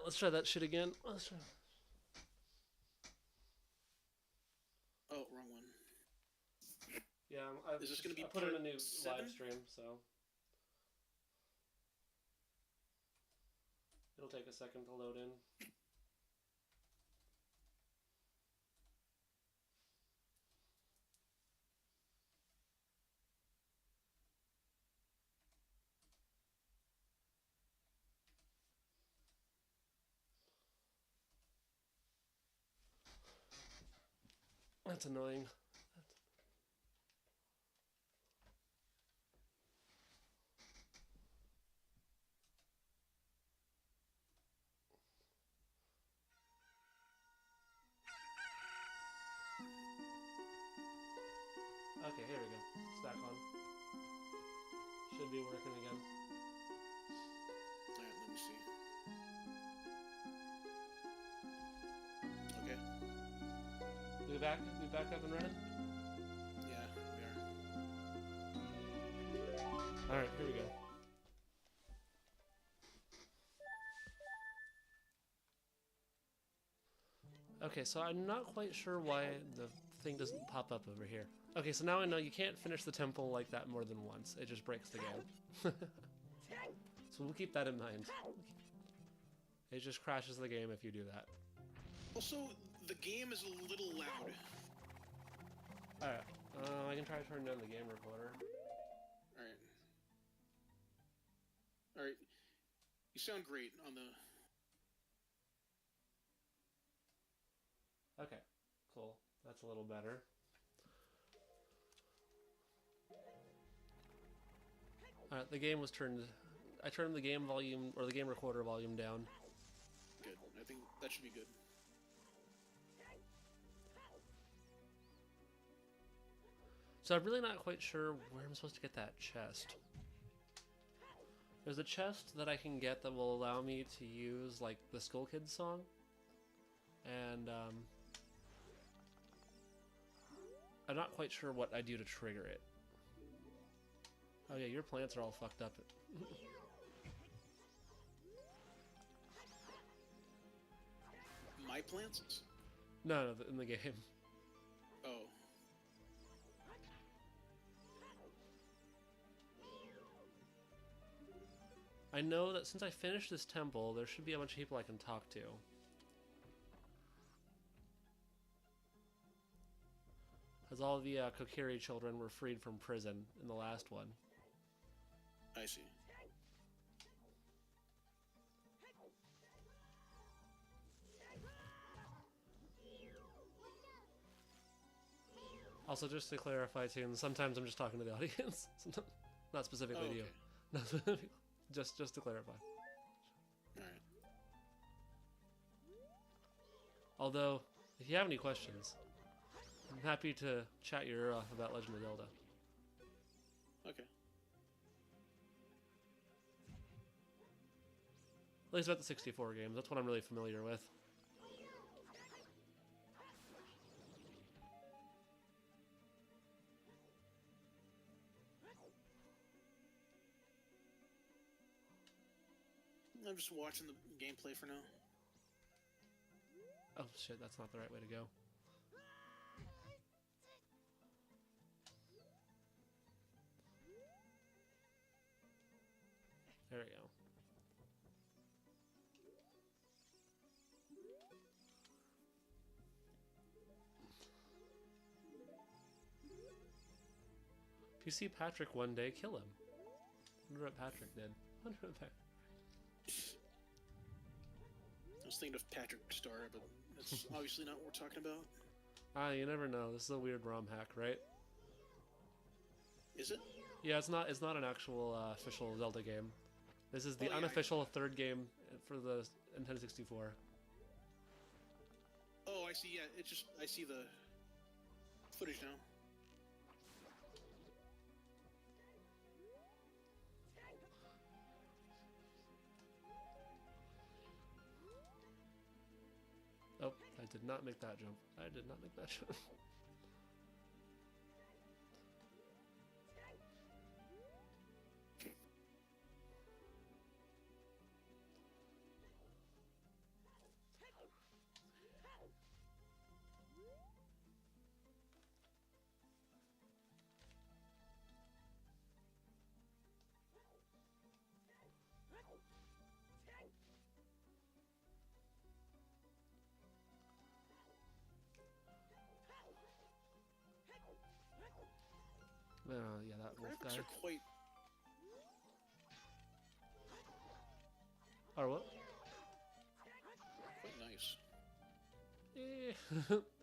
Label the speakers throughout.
Speaker 1: let's try that shit again. Let's try.
Speaker 2: Oh, wrong one.
Speaker 1: Yeah,
Speaker 2: Is this going to
Speaker 1: I
Speaker 2: be
Speaker 1: put in
Speaker 2: part
Speaker 1: a new live
Speaker 2: 7?
Speaker 1: stream, so it'll take a second to load in. That's annoying. Okay, here we go. It's back on. Should be working again.
Speaker 2: Alright, let me see. Okay.
Speaker 1: We back? We back up and running?
Speaker 2: Yeah, we are.
Speaker 1: Alright, here we go. Okay, so I'm not quite sure why the thing doesn't pop up over here. Okay, so now I know you can't finish the temple like that more than once. It just breaks the game. So we'll keep that in mind. It just crashes the game if you do that.
Speaker 2: Also, the game is a little loud.
Speaker 1: Alright, I can try to turn down the game recorder.
Speaker 2: Alright. Alright. You sound great on the...
Speaker 1: Okay, cool. That's a little better. Alright, the game was turned... I turned the game volume, or the game recorder volume down.
Speaker 2: Good. I think that should be good.
Speaker 1: So I'm really not quite sure where I'm supposed to get that chest. There's a chest that I can get that will allow me to use, like, the Skull Kids song. And, I'm not quite sure what I do to trigger it. Oh yeah, your plants are all fucked up.
Speaker 2: My plants?
Speaker 1: No, in the game.
Speaker 2: Oh.
Speaker 1: I know that since I finished this temple, there should be a bunch of people I can talk to. Because all the Kokiri children were freed from prison in the last one.
Speaker 2: I see.
Speaker 1: Also, just to clarify too, and sometimes I'm just talking to the audience, not specifically to you.
Speaker 2: Okay.
Speaker 1: Not specifically, just to clarify.
Speaker 2: Alright.
Speaker 1: Although, if you have any questions, I'm happy to chat your ear off about Legend of Zelda.
Speaker 2: Okay.
Speaker 1: At least about the 64 games. That's what I'm really familiar with.
Speaker 2: I'm just watching the gameplay for now.
Speaker 1: Oh shit, that's not the right way to go. There we go. If you see Patrick one day, kill him. I wonder what Patrick did. I wonder what
Speaker 2: I was thinking of Patrick Star, but that's obviously not what we're talking about.
Speaker 1: You never know. This is a weird ROM hack, right?
Speaker 2: Is it?
Speaker 1: Yeah, it's not. It's not an actual official Zelda game. This is the
Speaker 2: yeah,
Speaker 1: unofficial third game for the Nintendo 64.
Speaker 2: Oh, I see. Yeah, it's just I see the footage now.
Speaker 1: Oh, I did not make that jump. I did not make that jump. Yeah, that wolf
Speaker 2: Graphics
Speaker 1: guy.
Speaker 2: are quite
Speaker 1: Or what?
Speaker 2: nice.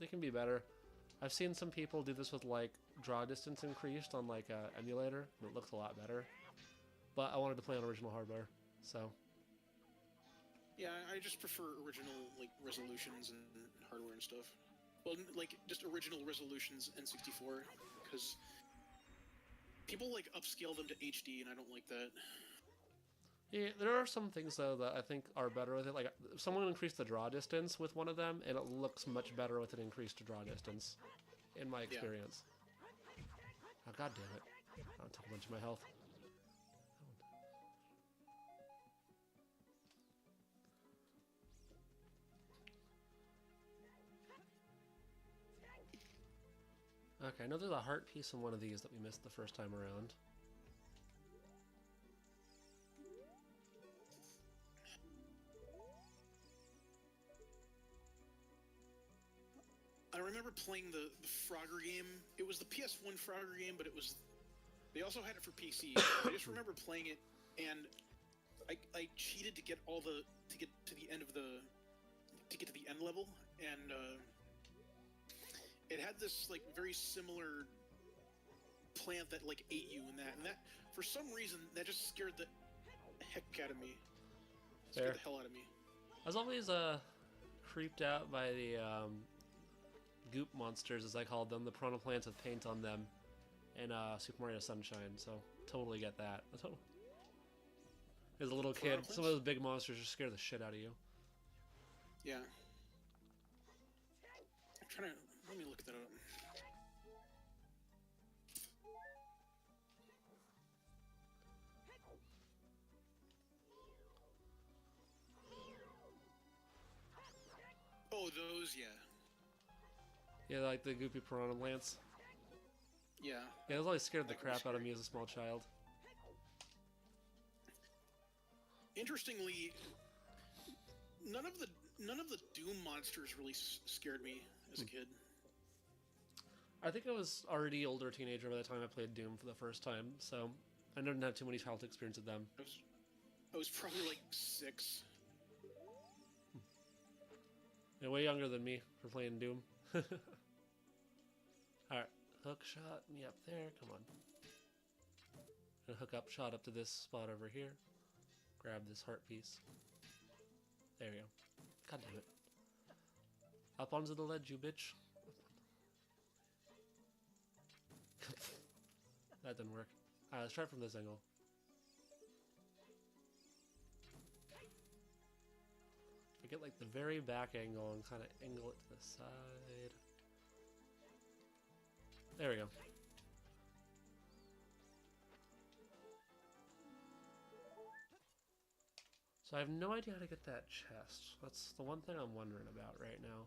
Speaker 1: They can be better. I've seen some people do this with like draw distance increased on like a emulator, and it looks a lot better. But I wanted to play on original hardware, so
Speaker 2: Yeah, I just prefer original like resolutions and hardware and stuff. Well, like just original resolutions N64, because people like upscale them to HD, and I don't like that.
Speaker 1: yeah, there are some things though that I think are better with it. Like someone increased the draw distance with one of them, and it looks much better with an increased draw distance, in my
Speaker 2: Yeah.
Speaker 1: experience. Oh god damn it! I took a bunch of my health. Okay, I know there's a heart piece in one of these that we missed the first time around.
Speaker 2: I remember playing the Frogger game. It was the PS1 Frogger game, but it was they also had it for PC. I just remember playing it, and I cheated to get to get to the end of the end level, and it had this like very similar plant that like ate you, and that for some reason that just scared the heck out of me.
Speaker 1: Fair.
Speaker 2: Scared the hell out of me.
Speaker 1: I was always creeped out by the goop monsters, as I called them, the piranha plants with paint on them, in Super Mario Sunshine. So totally get that. As a little kid, some of those big monsters just scare the shit out of you.
Speaker 2: Yeah. I'm trying to let me look that up. Oh, those, yeah.
Speaker 1: Yeah, like the goopy piranha plants.
Speaker 2: Yeah.
Speaker 1: Yeah, those always scared the crap out of me as a small child.
Speaker 2: Interestingly, none of the Doom monsters really scared me as a kid.
Speaker 1: I think I was already older teenager by the time I played Doom for the first time, so I didn't have too many childhood experience with them.
Speaker 2: I was probably like 6.
Speaker 1: Yeah, way younger than me for playing Doom. Alright, hook shot me up there, come on. Gonna hook up shot up to this spot over here. Grab this heart piece. There we go. God damn it. Up onto the ledge, you bitch. That didn't work. Alright, let's try it from this angle. I get like the very back angle and kind of angle it to the side. There we go. So I have no idea how to get that chest. That's the one thing I'm wondering about right now.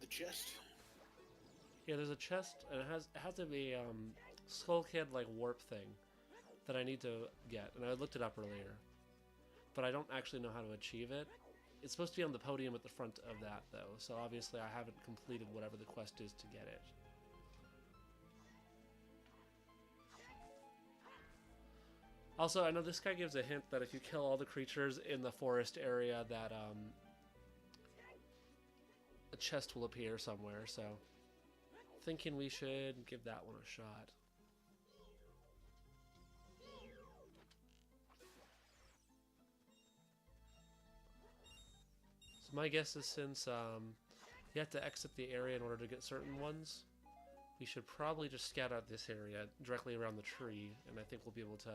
Speaker 2: The chest?
Speaker 1: Yeah, there's a chest, and it has to be Skull Kid like warp thing that I need to get, and I looked it up earlier, but I don't actually know how to achieve it. It's supposed to be on the podium at the front of that, though, so obviously I haven't completed whatever the quest is to get it. Also, I know this guy gives a hint that if you kill all the creatures in the forest area, that a chest will appear somewhere, so thinking we should give that one a shot. So my guess is since you have to exit the area in order to get certain ones, we should probably just scout out this area directly around the tree, and I think we'll be able to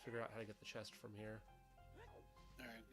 Speaker 1: figure out how to get the chest from here.
Speaker 2: Alright.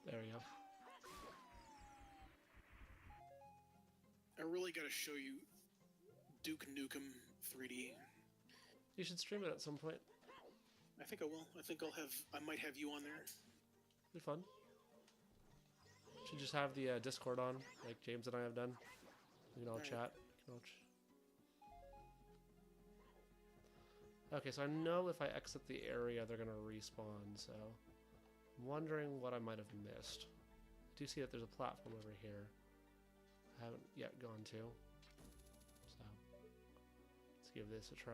Speaker 1: There we go.
Speaker 2: I really got to show you Duke Nukem 3D.
Speaker 1: You should stream it at some point.
Speaker 2: I think I will. I might have you on there.
Speaker 1: Be fun. Should just have the Discord on, like James and I have done. We can all chat. Okay, so I know if I exit the area, they're gonna respawn. So I'm wondering what I might have missed. I do see that there's a platform over here. I haven't yet gone to. So let's give this a try.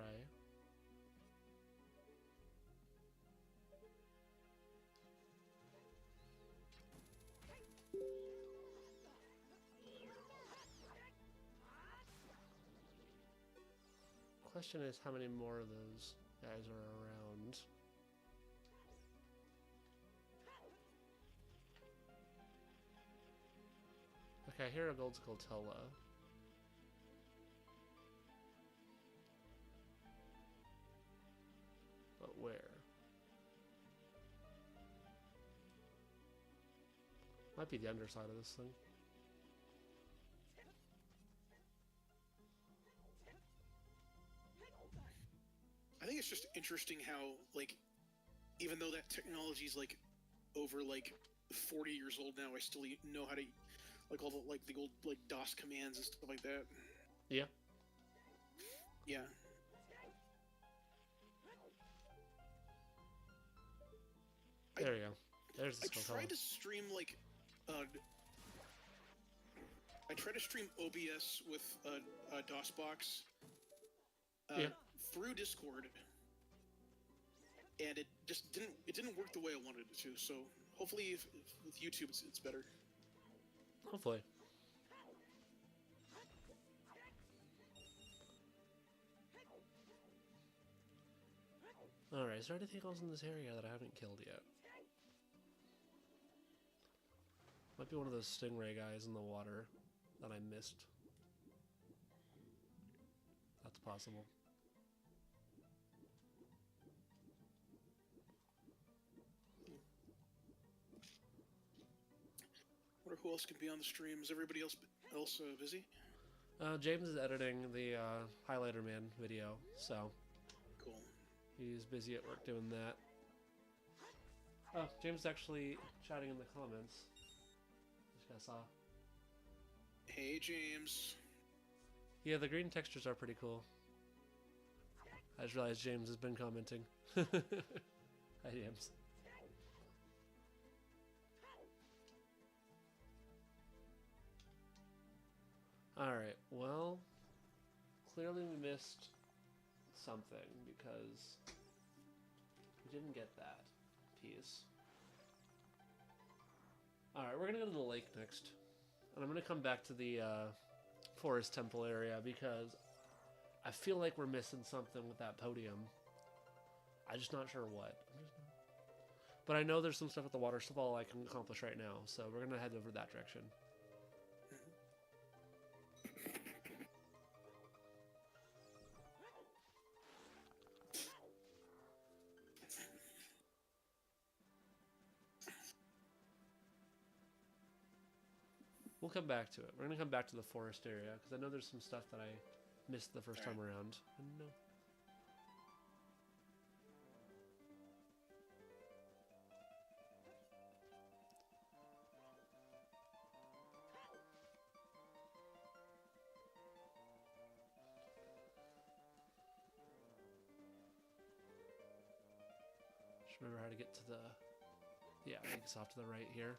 Speaker 1: Question is how many more of those guys are around. Okay, I hear a gold Skulltula. But where? Might be the underside of this thing.
Speaker 2: I think it's just interesting how, like, even though that technology is like over like 40 years old now, I still know how to like all the old like DOS commands and stuff like that.
Speaker 1: Yeah.
Speaker 2: Yeah.
Speaker 1: There we go. There's the
Speaker 2: I tried to stream like I tried to stream OBS with a DOSBox through Discord, and it just didn't work the way I wanted it to. So hopefully, if with YouTube, it's better.
Speaker 1: Hopefully. Alright, is there anything else in this area that I haven't killed yet? Might be one of those stingray guys in the water that I missed. That's possible.
Speaker 2: Wonder who else could be on the stream. Is everybody else busy?
Speaker 1: James is editing the Highlighter Man video, so
Speaker 2: cool.
Speaker 1: He's busy at work doing that. Oh, James is actually chatting in the comments. Just saw.
Speaker 2: Hey, James.
Speaker 1: Yeah, the green textures are pretty cool. I just realized James has been commenting. Hi, James. Alright, well, clearly we missed something because we didn't get that piece. Alright, we're gonna go to the lake next. And I'm gonna come back to the forest temple area because I feel like we're missing something with that podium. I'm just not sure what. But I know there's some stuff at the waterfall I can accomplish right now, so we're gonna head over that direction. We'll come back to it. We're going to come back to the forest area, because I know there's some stuff that I missed the first time around. I don't know. Just remember how to get to the... Yeah, I think it's off to the right here.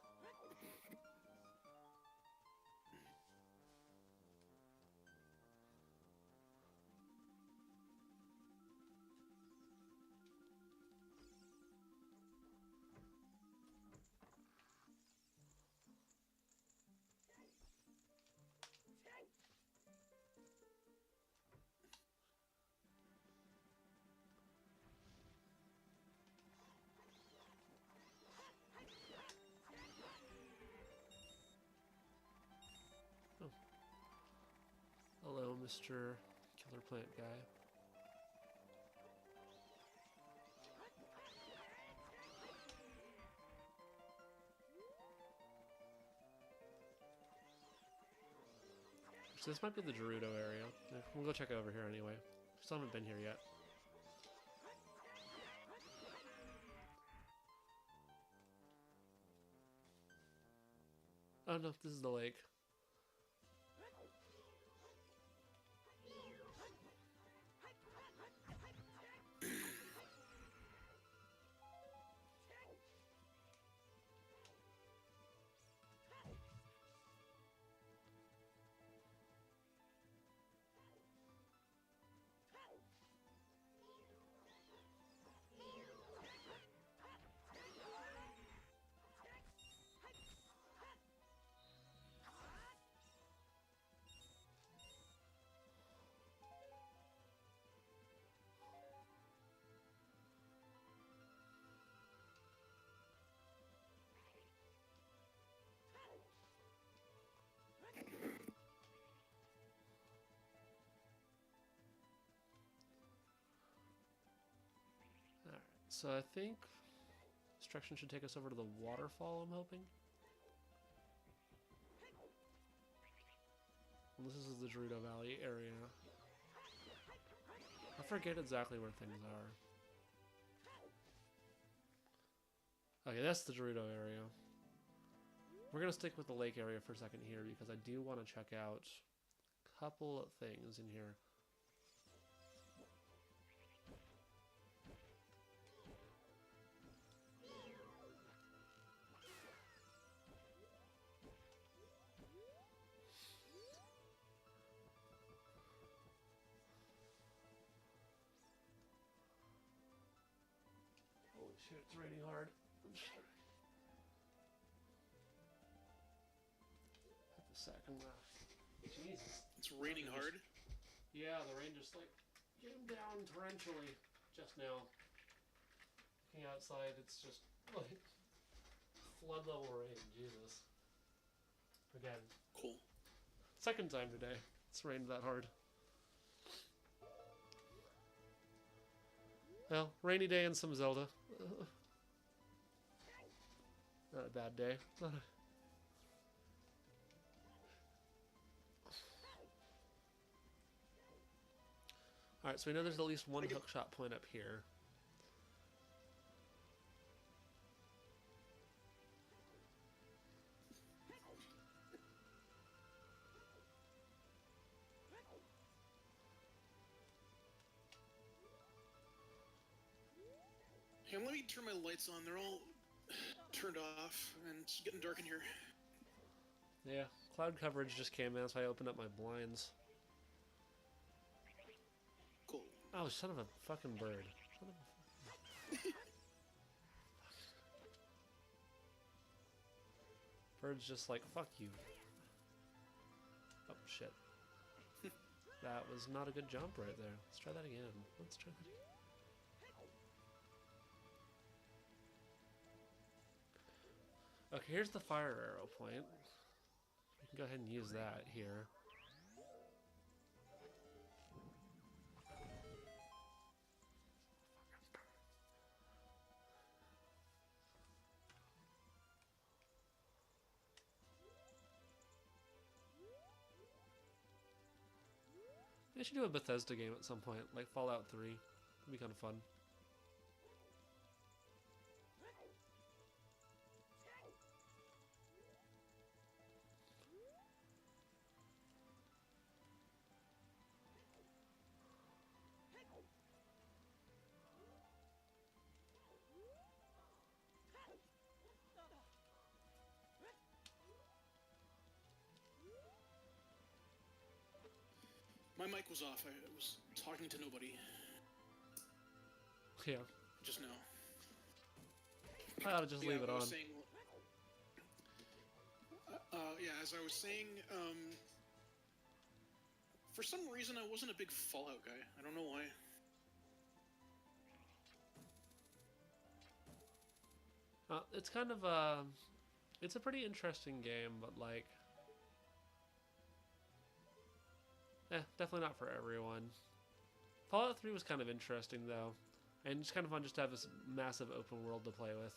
Speaker 1: Hello, Mr. Killer Plant Guy. So this might be the Gerudo area. We'll go check it over here anyway. Still haven't been here yet. Oh no, this is the lake. So I think instruction should take us over to the waterfall, I'm hoping. And this is the Gerudo Valley area. I forget exactly where things are. Okay, that's the Gerudo area. We're going to stick with the lake area for a second here because I do want to check out a couple of things in here. Shoot, it's raining hard. Have a second. Jesus.
Speaker 2: It's raining hard?
Speaker 1: Yeah, the rain just like came down torrentially just now. Looking outside, it's just like flood level rain. Jesus. Again.
Speaker 2: Cool.
Speaker 1: Second time today. It's rained that hard. Well, rainy day and some Zelda. Not a bad day. Alright, so we know there's at least one hookshot point up here.
Speaker 2: Hey, let me turn my lights on. They're all turned off, and it's getting dark in here.
Speaker 1: Yeah, cloud coverage just came in, so I opened up my blinds.
Speaker 2: Cool.
Speaker 1: Oh, son of a fucking bird. Son of a... Bird's just like, fuck you. Oh, shit. That was not a good jump right there. Let's try that again. Let's try that again. Okay, here's the fire arrow point. We can go ahead and use that here. They should do a Bethesda game at some point, like Fallout 3. It'd be kind of fun.
Speaker 2: My mic was off. I was talking to nobody.
Speaker 1: Yeah.
Speaker 2: Just now.
Speaker 1: I ought to just leave it on.
Speaker 2: Saying, yeah, as I was saying, for some reason I wasn't a big Fallout guy. I don't know why.
Speaker 1: It's kind of it's a pretty interesting game, but like, definitely not for everyone. Fallout 3 was kind of interesting though, and it's kind of fun just to have this massive open world to play with.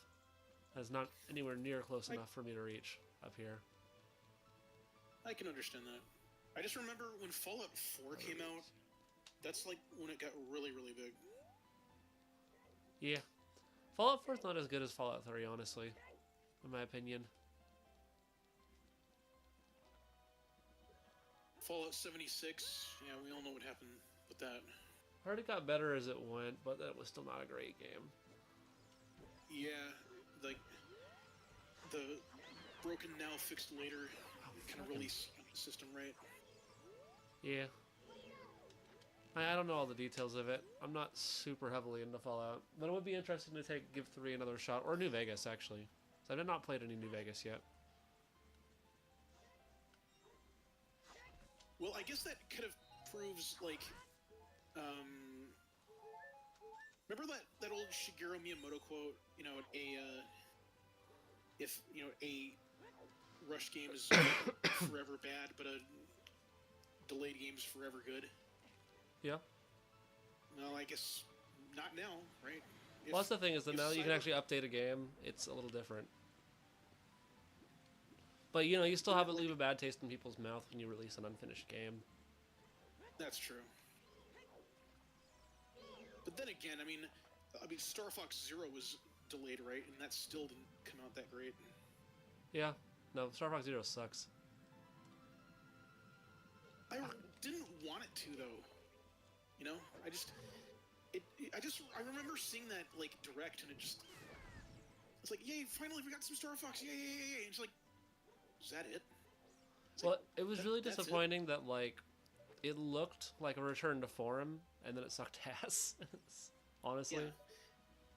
Speaker 1: It's not anywhere near close enough for me to reach up here.
Speaker 2: I can understand that. I just remember when Fallout 4 came out. That's like when it got really, really big.
Speaker 1: Yeah. Fallout 4 is not as good as Fallout 3, honestly, in my opinion.
Speaker 2: Fallout 76, yeah, we all know what happened with that.
Speaker 1: I heard it got better as it went, but that was still not a great game.
Speaker 2: Yeah, like the broken now, fixed later kind of release system, right?
Speaker 1: Yeah. I don't know all the details of it. I'm not super heavily into Fallout, but it would be interesting to give 3 another shot, or New Vegas, actually. So I have not played any New Vegas yet.
Speaker 2: Well, I guess that kind of proves, like, remember that old Shigeru Miyamoto quote? You know, if you know a rush game is forever bad, but a delayed game is forever good.
Speaker 1: Yeah.
Speaker 2: Well, I guess not now, right?
Speaker 1: Well, that's the thing is that now you can actually update a game. It's a little different. But, you know, you still have it leave a bad taste in people's mouth when you release an unfinished game.
Speaker 2: That's true. But then again, I mean, Star Fox Zero was delayed, right? And that still didn't come out that great.
Speaker 1: Yeah. No, Star Fox Zero sucks.
Speaker 2: I didn't want it to, though. You know, I remember seeing that, like, direct, and it's like, yay, finally we got some Star Fox, yay, yay, yay, and it's like, is that it?
Speaker 1: Well, it was really disappointing that, like, it looked like a return to form, and then it sucked ass, honestly.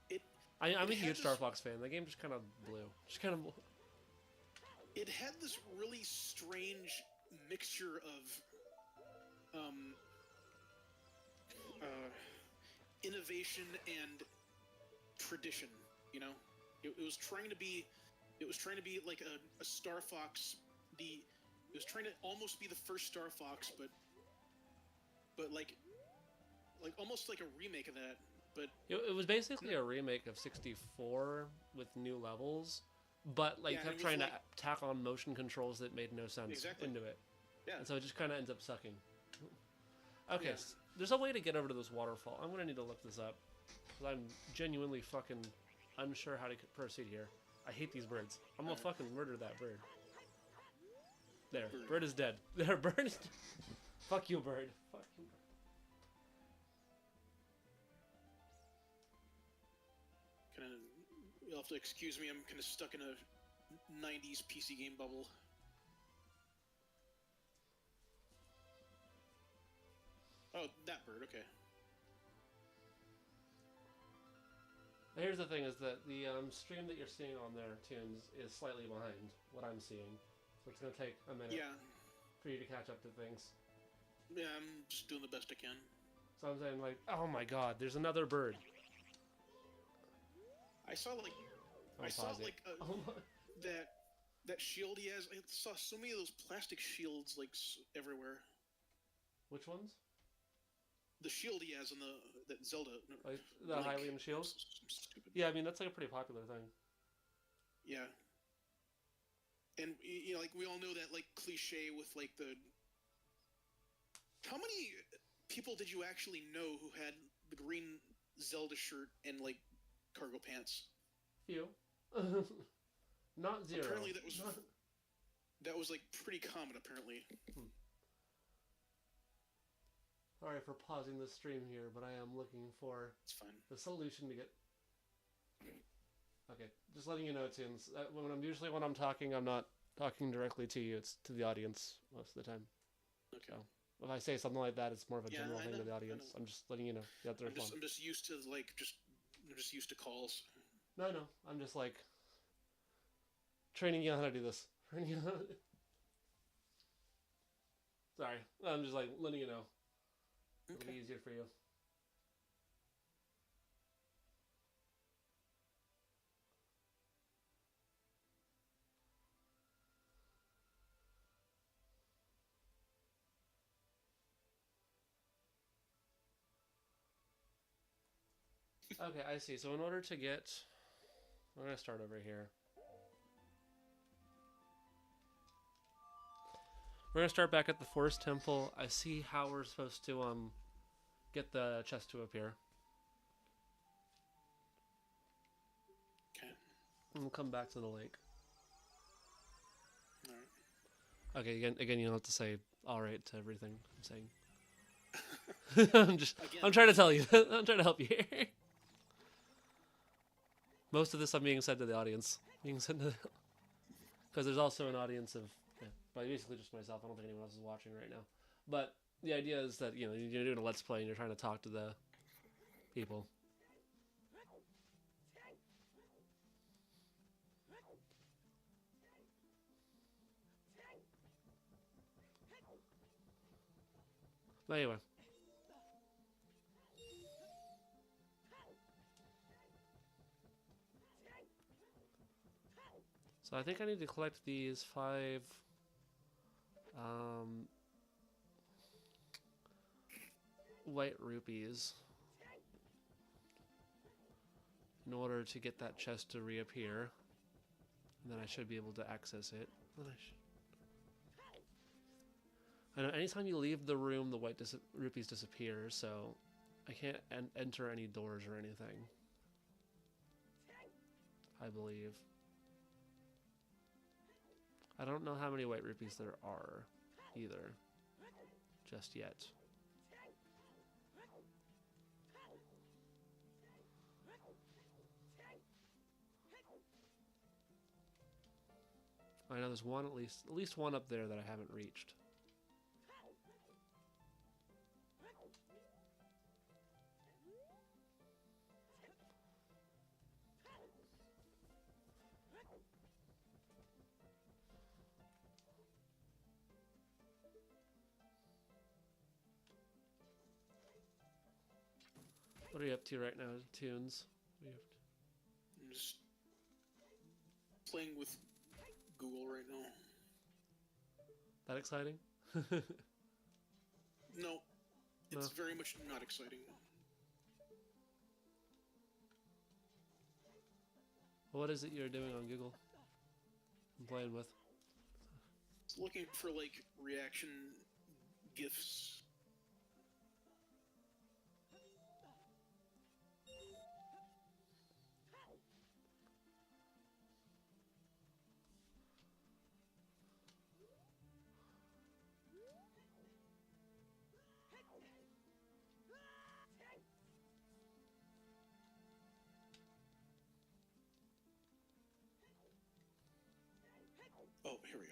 Speaker 2: Yeah.
Speaker 1: I'm a huge Star Fox fan. The game just kind of blew.
Speaker 2: It had this really strange mixture of innovation and tradition. You know, it was trying to be like a Star Fox. It was trying to almost be the first Star Fox, but like almost like a remake of that. But
Speaker 1: it was basically a remake of 64 with new levels, but like kept trying to tack on motion controls that made no sense into it.
Speaker 2: Yeah.
Speaker 1: And so it just kind of ends up sucking. Okay, so there's a way to get over to this waterfall. I'm gonna need to look this up because I'm genuinely fucking unsure how to proceed here. I hate these birds. I'm gonna fucking murder that bird. There, bird is dead. There, bird is dead. Fuck you, bird. Fuck you, bird.
Speaker 2: You'll have to excuse me, I'm kind of stuck in a 90s PC game bubble. Oh, that bird, okay.
Speaker 1: Here's the thing, is that the stream that you're seeing on there, Tunes, is slightly behind what I'm seeing. So it's going to take a minute for you to catch up to things.
Speaker 2: Yeah, I'm just doing the best I can.
Speaker 1: So I'm saying, like, oh my god, there's another bird.
Speaker 2: I saw that shield he has. I saw so many of those plastic shields like everywhere.
Speaker 1: Which ones?
Speaker 2: The shield he has in that Zelda.
Speaker 1: Like the Hylian shield?
Speaker 2: Stupid.
Speaker 1: Yeah, I mean that's like a pretty popular thing.
Speaker 2: Yeah. And you know, like we all know that like cliche with like the. How many people did you actually know who had the green Zelda shirt and like cargo pants?
Speaker 1: Few. Not zero.
Speaker 2: Apparently that was like pretty common apparently.
Speaker 1: Sorry for pausing the stream here, but I am looking for the solution to get. Okay, just letting you know, Tunes. When I'm talking, I'm not talking directly to you. It's to the audience most of the time.
Speaker 2: Okay.
Speaker 1: So if I say something like that, it's more of a general thing to the audience. I'm just letting you know. You have to respond.
Speaker 2: I'm just used to I'm just used to calls.
Speaker 1: No, I'm just like training you on how to do this. Sorry, I'm just like letting you know. It'll be easier for you. Okay, I see. So in order to get... I'm going to start over here. We're gonna start back at the Forest Temple. I see how we're supposed to get the chest to appear.
Speaker 2: Okay.
Speaker 1: And we'll come back to the lake.
Speaker 2: Alright.
Speaker 1: Okay, again, you don't have to say all right to everything I'm saying. I'm trying to tell you. I'm trying to help you here. Most of this I'm being said to the audience. Because there's also an audience of, but basically just myself. I don't think anyone else is watching right now. But the idea is that, you're doing a Let's Play and you're trying to talk to the people. But anyway. So I think I need to collect these 5 white rupees in order to get that chest to reappear. And then I should be able to access it. I know anytime you leave the room, the white rupees disappear, so I can't enter any doors or anything. I believe. I don't know how many white rupees there are, either, just yet. I know there's one at least one up there that I haven't reached. What are you up to right now, Tunes?
Speaker 2: I'm just playing with Google right now.
Speaker 1: That exciting?
Speaker 2: No, it's very much not exciting.
Speaker 1: What is it you're doing on Google? I'm playing with.
Speaker 2: It's looking for like reaction GIFs. Oh, here we are.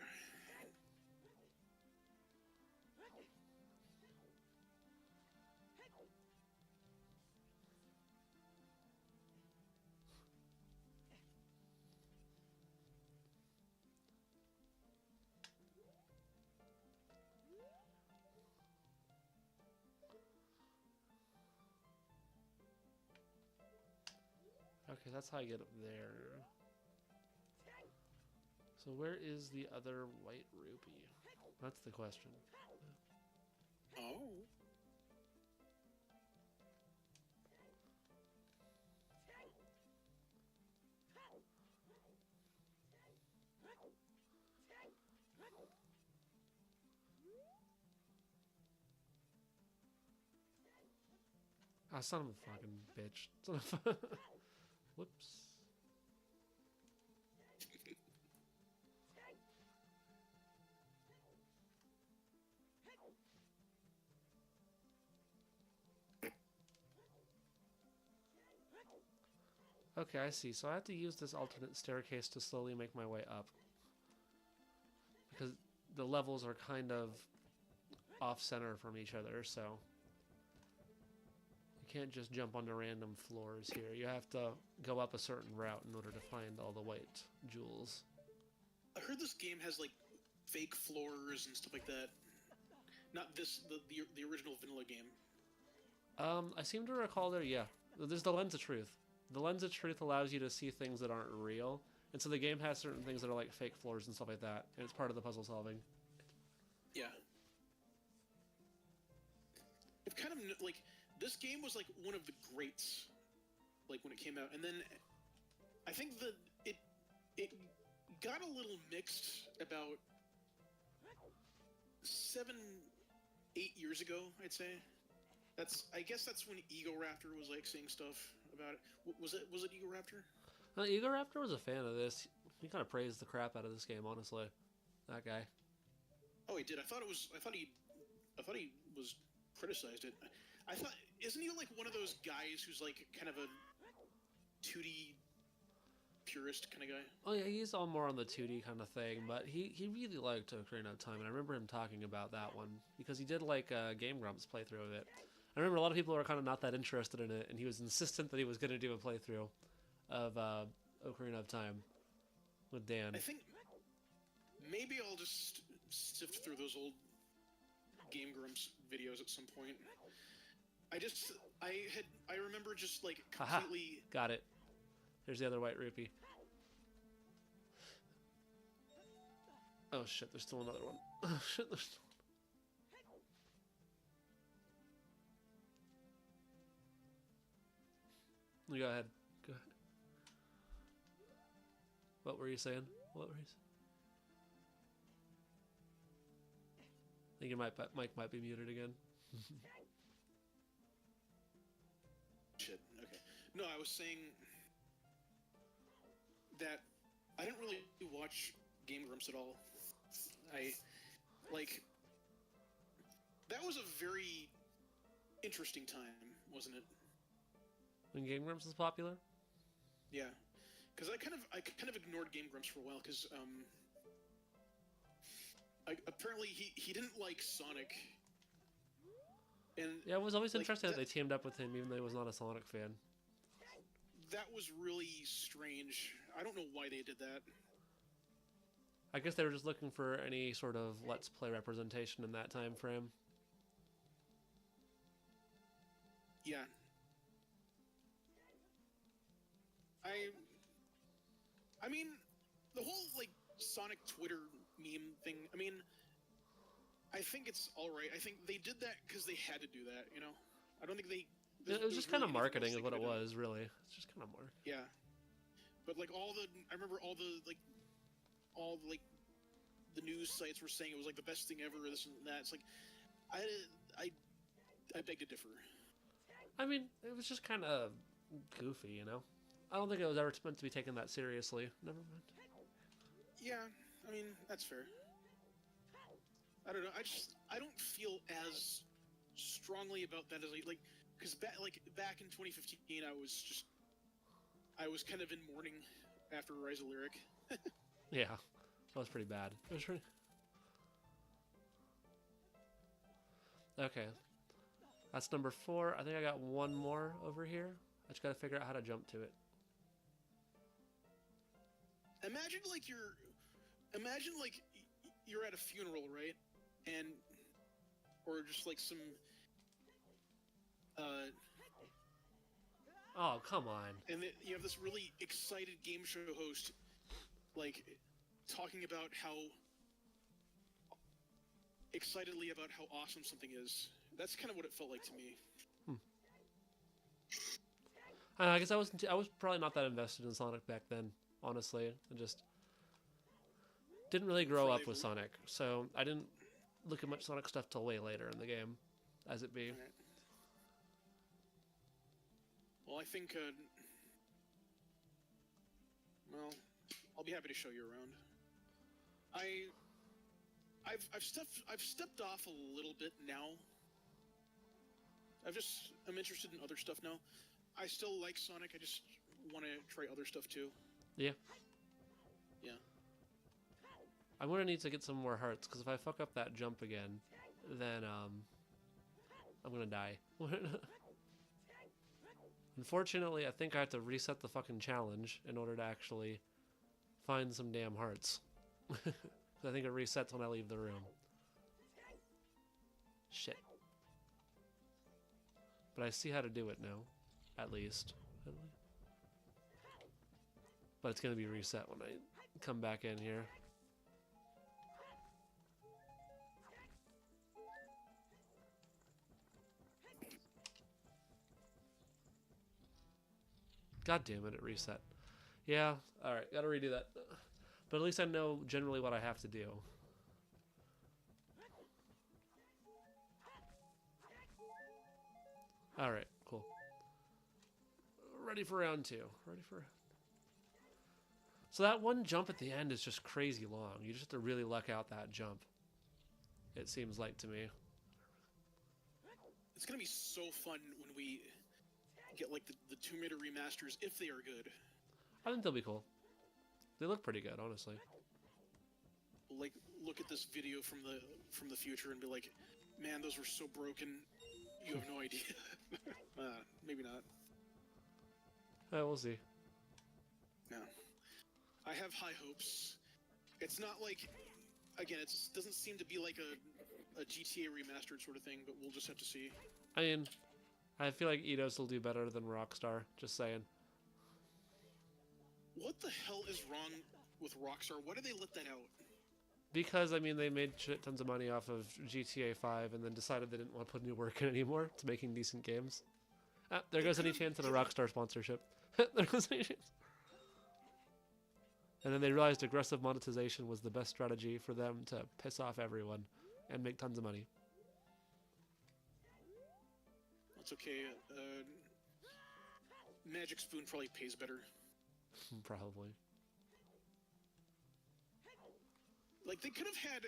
Speaker 1: Okay, that's how I get up there. So where is the other white rupee? That's the question.
Speaker 2: Oh.
Speaker 1: Ah, son of a fucking bitch. Son of a whoops. Okay, I see. So I have to use this alternate staircase to slowly make my way up. Because the levels are kind of off-center from each other, so... You can't just jump onto random floors here. You have to go up a certain route in order to find all the white jewels.
Speaker 2: I heard this game has like fake floors and stuff like that. Not this, the original vanilla game.
Speaker 1: I seem to recall there's the Lens of Truth. The Lens of Truth allows you to see things that aren't real, and so the game has certain things that are like fake floors and stuff like that, and it's part of the puzzle solving.
Speaker 2: Yeah. It's kind of like, this game was like one of the greats, like when it came out, and then I think that it got a little mixed about 7, 8 years ago, I'd say. I guess that's when Ego Raptor was like saying stuff about it. Was it Ego Raptor?
Speaker 1: Ego Raptor was a fan of this. He kind of praised the crap out of this game, honestly. That guy.
Speaker 2: Oh, he did. I thought he was criticized it. I thought, isn't he like one of those guys who's like kind of a 2D purist kind of guy?
Speaker 1: Oh yeah, he's all more on the 2D kind of thing, but he really liked Ocarina of Time, and I remember him talking about that one because he did like a Game Grumps playthrough of it. I remember a lot of people were kind of not that interested in it, and he was insistent that he was going to do a playthrough of Ocarina of Time with Dan.
Speaker 2: I think maybe I'll just sift through those old Game Grumps videos at some point. I remember just like completely.
Speaker 1: Aha, got it. There's the other white rupee. Oh shit, there's still another one. Oh shit, there's still... Go ahead. Go ahead. What were you saying? What were you saying? I think your mic might be muted again.
Speaker 2: Shit. Okay. No, I was saying that I didn't really watch Game Grumps at all. That was a very interesting time, wasn't it?
Speaker 1: When Game Grumps was popular?
Speaker 2: Yeah, because I kind of ignored Game Grumps for a while because apparently he didn't like Sonic. And
Speaker 1: yeah, it was always
Speaker 2: like,
Speaker 1: interesting that they teamed up with him, even though he was not a Sonic fan.
Speaker 2: That was really strange. I don't know why they did that.
Speaker 1: I guess they were just looking for any sort of Let's Play representation in that time frame.
Speaker 2: Yeah. I mean, the whole like Sonic Twitter meme thing. I mean, I think it's all right. I think they did that because they had to do that. You know, I don't think they.
Speaker 1: It was just kind of marketing, is what it was, really. It's just kind of more.
Speaker 2: Yeah, but like I remember all the news sites were saying it was like the best thing ever, this and that. It's like, I beg to differ.
Speaker 1: I mean, it was just kind of goofy, you know? I don't think it was ever meant to be taken that seriously. Never mind.
Speaker 2: Yeah, I mean, that's fair. I don't know, I don't feel as strongly about that as because back in 2015, I was kind of in mourning after Rise of Lyric.
Speaker 1: Yeah, that was pretty bad. It was pretty... Okay, that's number 4. I think I got one more over here. I just gotta figure out how to jump to it.
Speaker 2: Imagine you're at a funeral, right? And or just like some
Speaker 1: oh, come on.
Speaker 2: And you have this really excited game show host like talking about how excitedly about how awesome something is. That's kind of what it felt like to me.
Speaker 1: I guess I was probably not that invested in Sonic back then, honestly. I just didn't really grow up with Sonic, so I didn't look at much Sonic stuff till way later in the game, as it be.
Speaker 2: Right. Well, I think, well, I'll be happy to show you around. I've stepped off a little bit now. I'm interested in other stuff now. I still like Sonic, I just want to try other stuff too.
Speaker 1: Yeah.
Speaker 2: Yeah.
Speaker 1: I'm gonna need to get some more hearts, because if I fuck up that jump again, then, I'm gonna die. Unfortunately, I think I have to reset the fucking challenge in order to actually find some damn hearts. I think it resets when I leave the room. Shit. But I see how to do it now. At least. But it's gonna be reset when I come back in here. God damn it, it reset. Yeah, alright, gotta redo that. But at least I know generally what I have to do. All right, cool. Ready for round 2. Ready for. So that one jump at the end is just crazy long. You just have to really luck out that jump. It seems like to me.
Speaker 2: It's gonna be so fun when we get like the Tomb Raider remasters, if they are good.
Speaker 1: I think they'll be cool. They look pretty good, honestly.
Speaker 2: Like, look at this video from the future and be like, man, those were so broken. You have no idea. Maybe not.
Speaker 1: We'll see.
Speaker 2: No. I have high hopes. It's not like, again, it doesn't seem to be like a GTA remastered sort of thing, but we'll just have to see.
Speaker 1: I mean, I feel like Eidos will do better than Rockstar, just saying.
Speaker 2: What the hell is wrong with Rockstar? Why did they let that out?
Speaker 1: Because, I mean, they made shit tons of money off of GTA 5 and then decided they didn't want to put any work in anymore to making decent games. Ah, there goes any chance at a Rockstar sponsorship. There goes any chance. And then they realized aggressive monetization was the best strategy for them to piss off everyone and make tons of money.
Speaker 2: That's okay. Magic Spoon probably pays better.
Speaker 1: Probably.
Speaker 2: Like, they could have had,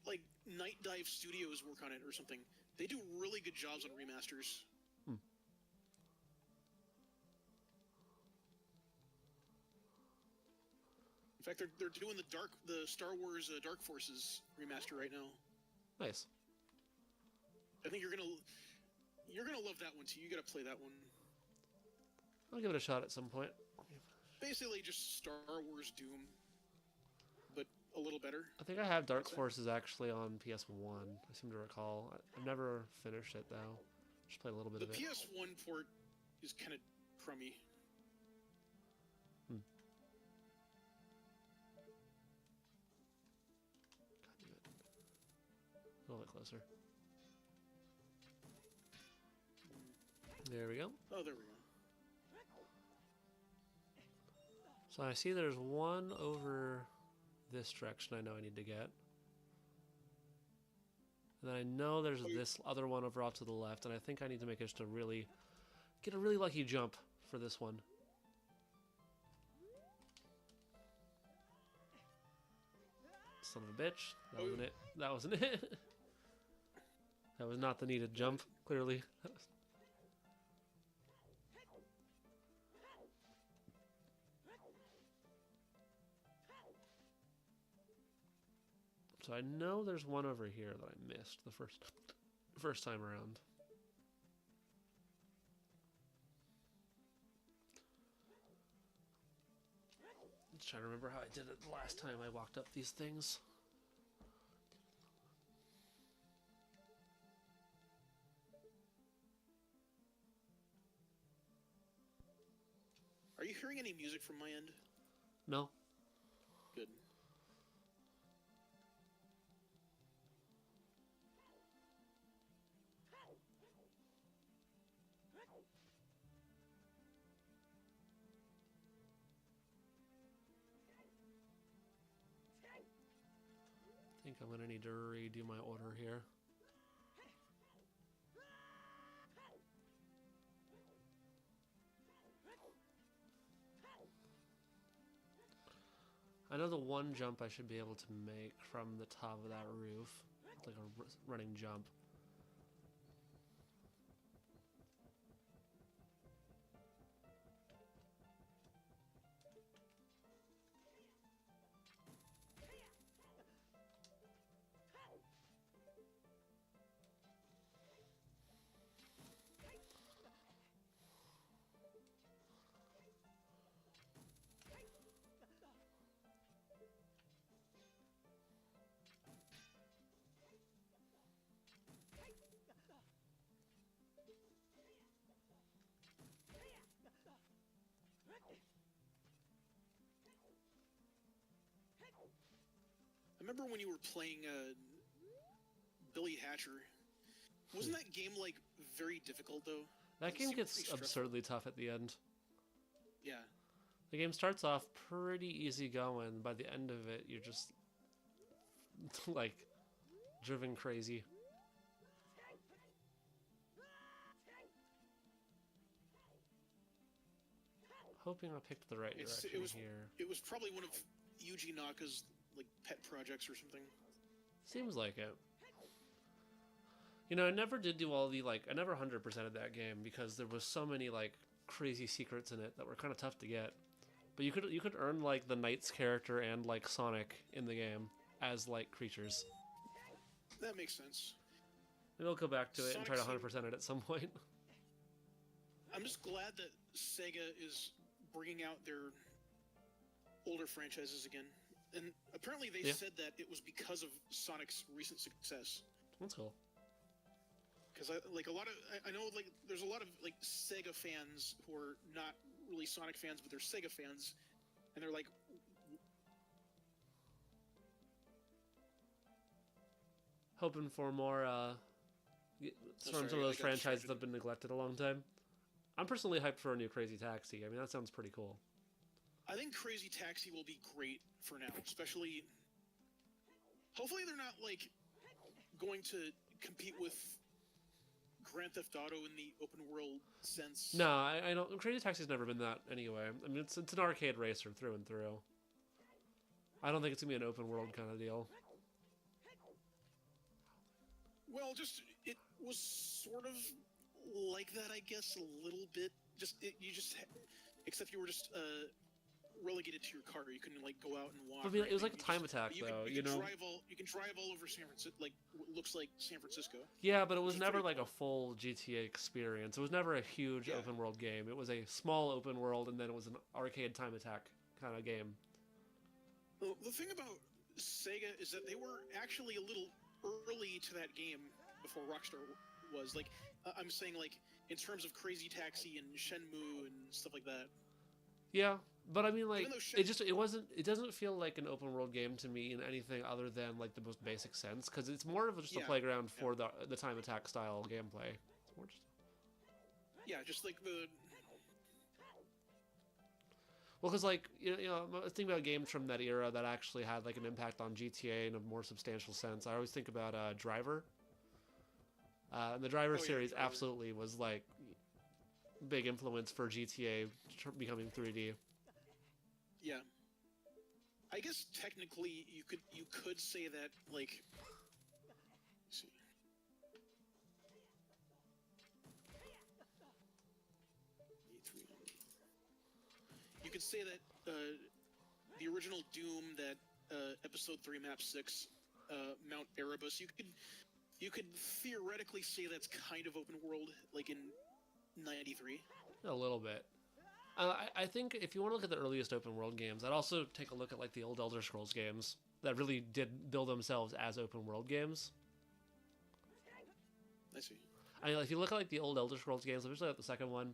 Speaker 2: like, Night Dive Studios work on it or something. They do really good jobs on remasters. In fact, they're doing the Star Wars Dark Forces remaster right now.
Speaker 1: Nice.
Speaker 2: I think you're gonna love that one too. You gotta play that one.
Speaker 1: I'll give it a shot at some point.
Speaker 2: Basically, just Star Wars Doom, but a little better.
Speaker 1: I think I have Dark Forces actually on PS1. I seem to recall. I've never finished it though. Just played a little bit of it.
Speaker 2: The PS1 port is kind of crummy.
Speaker 1: A little bit closer. There we go.
Speaker 2: Oh, there we go.
Speaker 1: So I see there's one over this direction I know I need to get. And then I know there's this other one over off to the left, and I think I need to make it just get a really lucky jump for this one. Son of a bitch. That wasn't it. That wasn't it. That was not the needed jump, clearly. So I know there's one over here that I missed the first time around. Just trying to remember how I did it the last time I walked up these things.
Speaker 2: Are you hearing any music from my end?
Speaker 1: No.
Speaker 2: Good.
Speaker 1: I think I'm going to need to redo my order here. I know the one jump I should be able to make from the top of that roof. It's like a running jump.
Speaker 2: I remember when you were playing Billy Hatcher. Wasn't that game like very difficult though?
Speaker 1: That game gets absurdly tough at the end.
Speaker 2: Yeah.
Speaker 1: The game starts off pretty easy going. By the end of it, you're just like driven crazy. hoping I picked the right direction here.
Speaker 2: It was probably one of Yuji Naka's like pet projects or something.
Speaker 1: Seems like it. You know, I never did do all the like. I never 100%ed that game because there was so many like crazy secrets in it that were kind of tough to get. But you could earn like the Knight's character and like Sonic in the game as like creatures.
Speaker 2: That makes sense.
Speaker 1: Maybe I'll go back to it and try to
Speaker 2: Sonic
Speaker 1: 100% it at some point.
Speaker 2: I'm just glad that Sega is bringing out their older franchises again. And apparently they said that it was because of Sonic's recent success.
Speaker 1: That's cool.
Speaker 2: Because I know like there's a lot of like Sega fans who are not really Sonic fans, but they're Sega fans, and they're like,
Speaker 1: hoping for more from some of those franchises that have been neglected a long time. I'm personally hyped for a new Crazy Taxi. I mean, that sounds pretty cool.
Speaker 2: I think Crazy Taxi will be great for now, especially. Hopefully, they're not like going to compete with Grand Theft Auto in the open world sense.
Speaker 1: No, I don't. Crazy Taxi's never been that anyway. I mean, it's an arcade racer through and through. I don't think it's gonna be an open world kind of deal.
Speaker 2: Well, just it was sort of like that, I guess, a little bit. Except you were just relegated to your car. You couldn't like go out and walk.
Speaker 1: I mean, it was like a time attack, though. You know,
Speaker 2: you can drive all over San Francisco. Like looks like San Francisco.
Speaker 1: Yeah, but it was never like a full GTA experience. It was never a huge open world game. It was a small open world, and then it was an arcade time attack kind of game.
Speaker 2: Well, the thing about Sega is that they were actually a little early to that game before Rockstar was. Like, I'm saying, like in terms of Crazy Taxi and Shenmue and stuff like that.
Speaker 1: Yeah, but I mean, like, it doesn't feel like an open world game to me in anything other than like the most basic sense, because it's more of just a playground for the time attack style gameplay. It's more
Speaker 2: just like the.
Speaker 1: Well, because like you know, think about games from that era that actually had like an impact on GTA in a more substantial sense. I always think about Driver. And the Driver series absolutely was like big influence for GTA becoming 3D.
Speaker 2: Yeah, I guess technically you could say that like. Let's see. You could say that the original Doom, that Episode 3, Map 6, Mount Erebus, you could theoretically say that's kind of open world, like in '93.
Speaker 1: A little bit. I think if you want to look at the earliest open world games, I'd also take a look at like the old Elder Scrolls games that really did build themselves as open world games.
Speaker 2: I see.
Speaker 1: I mean, if you look at like the old Elder Scrolls games, especially like the second one,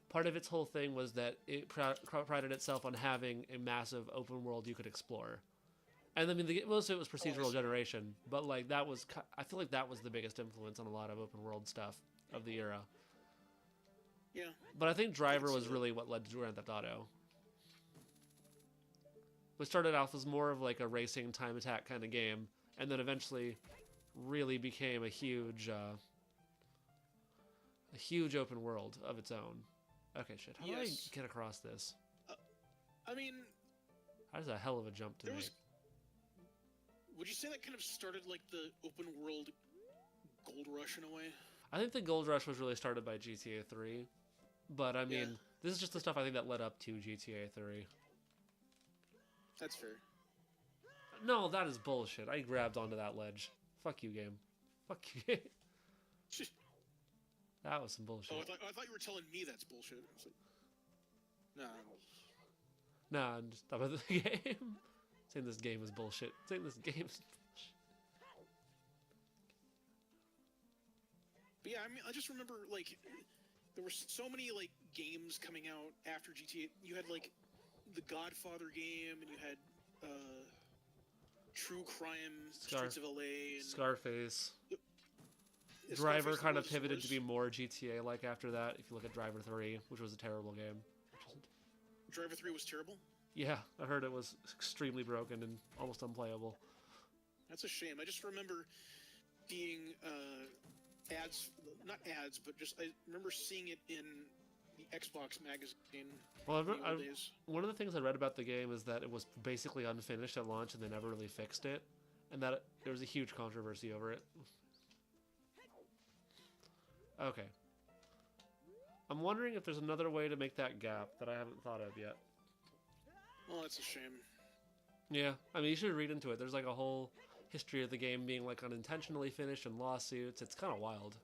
Speaker 1: part of its whole thing was that it prided itself on having a massive open world you could explore. And I mean, most of it was procedural generation, but like that was, I feel like that was the biggest influence on a lot of open world stuff of the era.
Speaker 2: Yeah.
Speaker 1: But I think Driver was really what led to Grand Theft Auto. Which started off as more of like a racing time attack kind of game, and then eventually really became a huge open world of its own. Okay, shit. How do I get across this?
Speaker 2: I mean,
Speaker 1: that is a hell of a jump to make.
Speaker 2: Would you say that kind of started like the open world gold rush in a way?
Speaker 1: I think the gold rush was really started by GTA 3, but I mean, this is just the stuff I think that led up to GTA 3.
Speaker 2: That's fair.
Speaker 1: No, that is bullshit. I grabbed onto that ledge. Fuck you, game. Fuck you, game. That was some bullshit.
Speaker 2: Oh, I thought you were telling me that's bullshit. I was like, nah.
Speaker 1: Nah, I'm just talking about the game. Saying this game is bullshit. Saying this game is bullshit.
Speaker 2: But yeah, I mean, I just remember, like, there were so many, like, games coming out after GTA. You had, like, the Godfather game, and you had, True Crime, Streets of LA, and
Speaker 1: Scarface. Driver kind of pivoted to be more GTA-like after that, if you look at Driver 3, which was a terrible game.
Speaker 2: Driver 3 was terrible?
Speaker 1: Yeah, I heard it was extremely broken and almost unplayable.
Speaker 2: That's a shame. I just remember being, ads, not ads, but just, I remember seeing it in the Xbox magazine
Speaker 1: Well,
Speaker 2: in the old days.
Speaker 1: one of the things I read about the game is that it was basically unfinished at launch and they never really fixed it, and that there was a huge controversy over it. Okay. I'm wondering if there's another way to make that gap that I haven't thought of yet.
Speaker 2: Well, that's a shame.
Speaker 1: Yeah, I mean, you should read into it. There's like a whole history of the game being like unintentionally finished and lawsuits. It's kind of wild.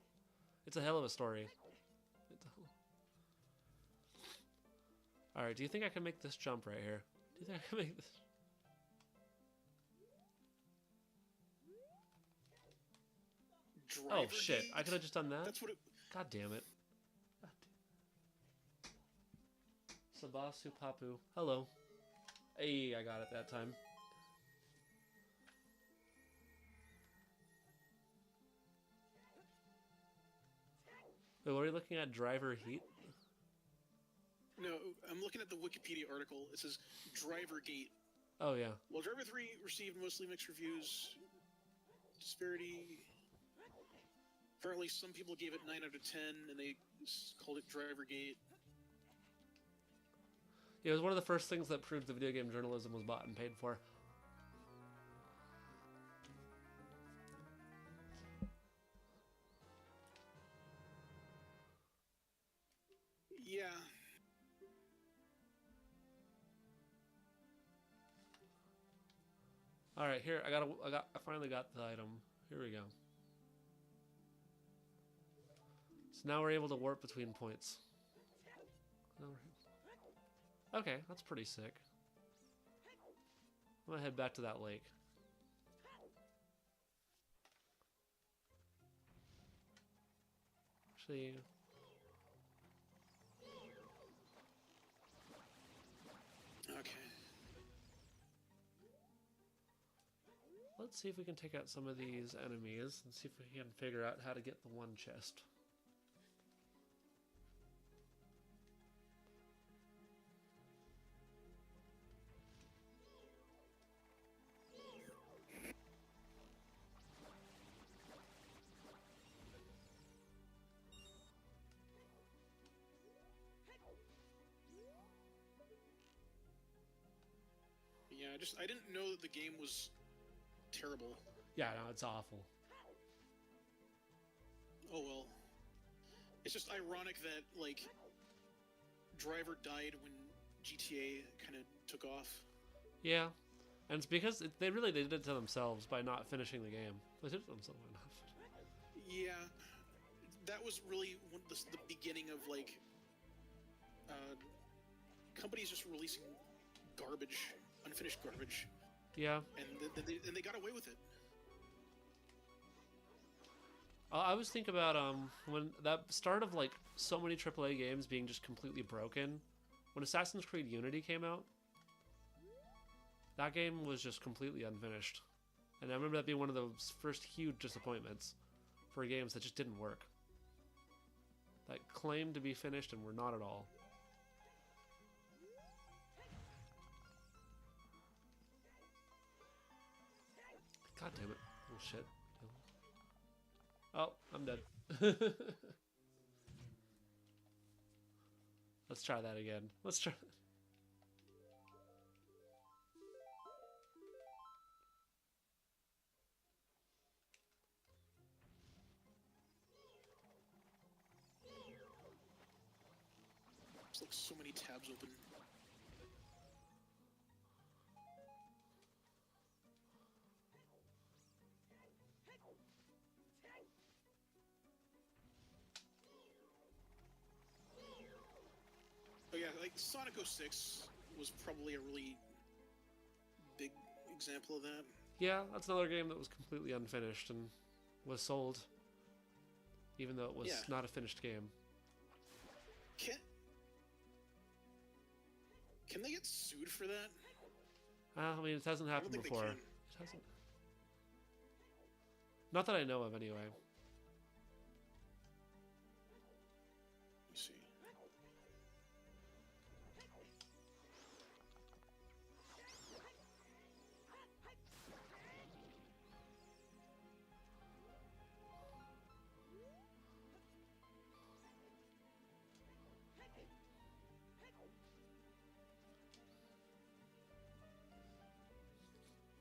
Speaker 1: It's a hell of a story. Alright, do you think I can make this jump right here? Do you think I can make this?
Speaker 2: Driver
Speaker 1: Oh shit,
Speaker 2: gate?
Speaker 1: I could have just done that?
Speaker 2: That's what it...
Speaker 1: God damn it. Sabasu Papu. Hello. Hey, I got it that time. Wait, what are you looking at? Driver heat?
Speaker 2: No, I'm looking at the Wikipedia article. It says Driver Gate.
Speaker 1: Oh, yeah.
Speaker 2: Well, Driver 3 received mostly mixed reviews. Disparity. Apparently, some people gave it 9 out of 10, and they called it Driver Gate.
Speaker 1: Yeah, it was one of the first things that proved the video game journalism was bought and paid for.
Speaker 2: Yeah.
Speaker 1: All right, here I finally got the item. Here we go. So now we're able to warp between points. Okay, that's pretty sick. I'm gonna head back to that lake. Actually,
Speaker 2: Okay.
Speaker 1: let's see if we can take out some of these enemies and see if we can figure out how to get the one chest.
Speaker 2: Yeah, I didn't know that the game was terrible.
Speaker 1: Yeah, no, it's awful.
Speaker 2: Oh well. It's just ironic that, like, Driver died when GTA kind of took off.
Speaker 1: Yeah, and it's because they did it to themselves by not finishing the game. They did it to themselves by not finishing.
Speaker 2: Yeah, that was really the beginning of, like, companies just releasing garbage, unfinished garbage.
Speaker 1: Yeah.
Speaker 2: And they got away with it.
Speaker 1: I always think about when that start of like so many AAA games being just completely broken. When Assassin's Creed Unity came out, that game was just completely unfinished, and I remember that being one of those first huge disappointments for games that just didn't work. That claimed to be finished and were not at all. God damn it. Oh shit. Oh, I'm dead. Let's try that again. Let's try.
Speaker 2: There's like so many tabs open. Oh yeah, like Sonic 06 was probably a really big example of that.
Speaker 1: Yeah, that's another game that was completely unfinished and was sold, even though it was not a finished game.
Speaker 2: Can they get sued for that?
Speaker 1: I mean, it hasn't happened before. It hasn't. Not that I know of, anyway.
Speaker 2: Let me see.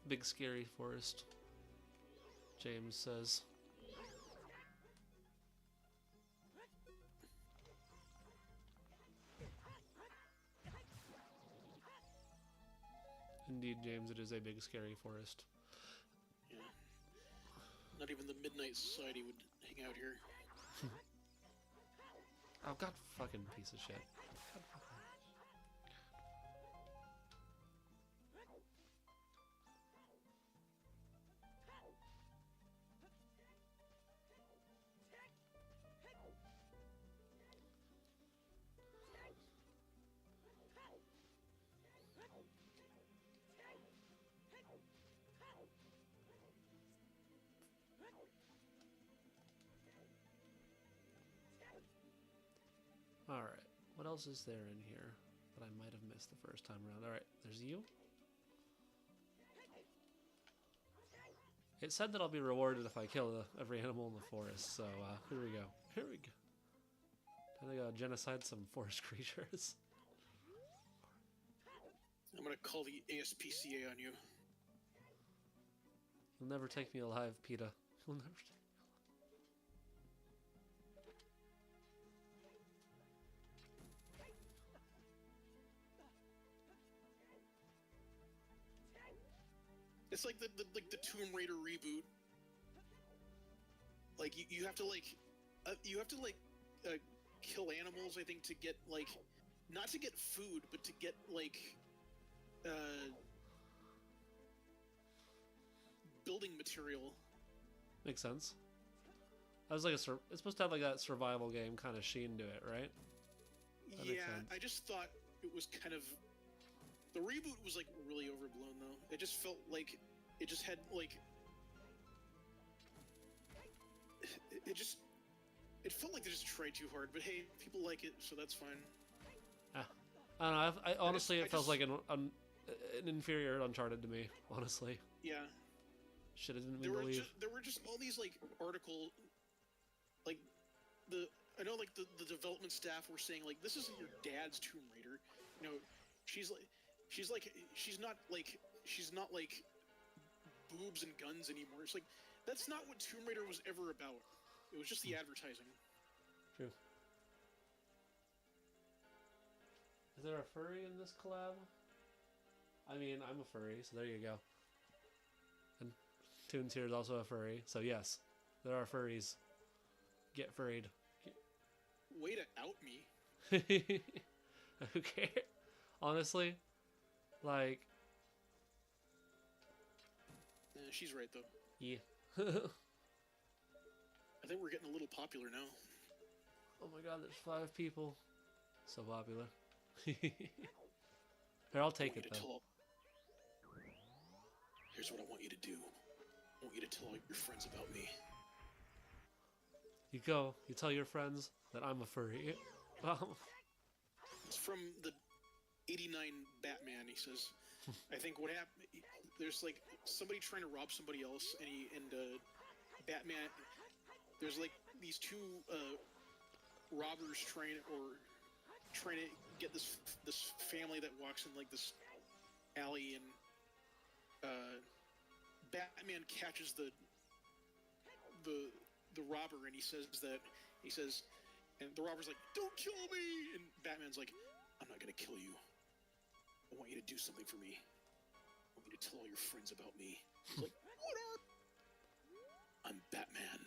Speaker 1: Big scary forest, James says. Indeed, James, it is a big scary forest.
Speaker 2: Yeah. Not even the Midnight Society would hang out here.
Speaker 1: Oh, god fucking piece of shit. Alright, what else is there in here that I might have missed the first time around? Alright, there's you. It said that I'll be rewarded if I kill every animal in the forest, so here we go. Here we go. Time to go genocide some forest creatures.
Speaker 2: I'm gonna call the ASPCA on you.
Speaker 1: You'll never take me alive, PETA. You'll never take
Speaker 2: It's like the Tomb Raider reboot. Like you have to kill animals, I think, to get like, not to get food, but to get like building material.
Speaker 1: Makes sense. That was like it's supposed to have like that survival game kind of sheen to it, right? That
Speaker 2: Yeah, I just thought it was kind of. The reboot was like really overblown though. It just felt like it just had like it felt like they just tried too hard. But hey, people like it, so that's fine.
Speaker 1: I don't know. I honestly, it feels like an inferior Uncharted to me. Honestly.
Speaker 2: Yeah.
Speaker 1: Shit, I didn't believe.
Speaker 2: There were just all these like article, like I know like the development staff were saying like, this isn't your dad's Tomb Raider. You know, she's not like boobs and guns anymore. It's like, that's not what Tomb Raider was ever about. It was just the advertising.
Speaker 1: True. Is there a furry in this collab? I mean, I'm a furry, so there you go. And Toons here is also a furry, so yes, there are furries. Get furried.
Speaker 2: Way to out me.
Speaker 1: Who cares? Honestly, like.
Speaker 2: She's right though.
Speaker 1: Yeah.
Speaker 2: I think we're getting a little popular now.
Speaker 1: Oh my god, there's 5 people. So popular. Here, I'll take it though.
Speaker 2: Here's what I want you to do. I want you to tell your friends about me.
Speaker 1: You go. You tell your friends that I'm a furry.
Speaker 2: It's from the '89 Batman. He says, I think what happened. There's like somebody trying to rob somebody else, and Batman. There's like these 2 robbers trying to get this family that walks in like this alley, and Batman catches the robber, and he says, and the robber's like, "Don't kill me!" And Batman's like, "I'm not gonna kill you. I want you to do something for me. I want you to tell all your friends about me." He's like, "What up? I'm Batman."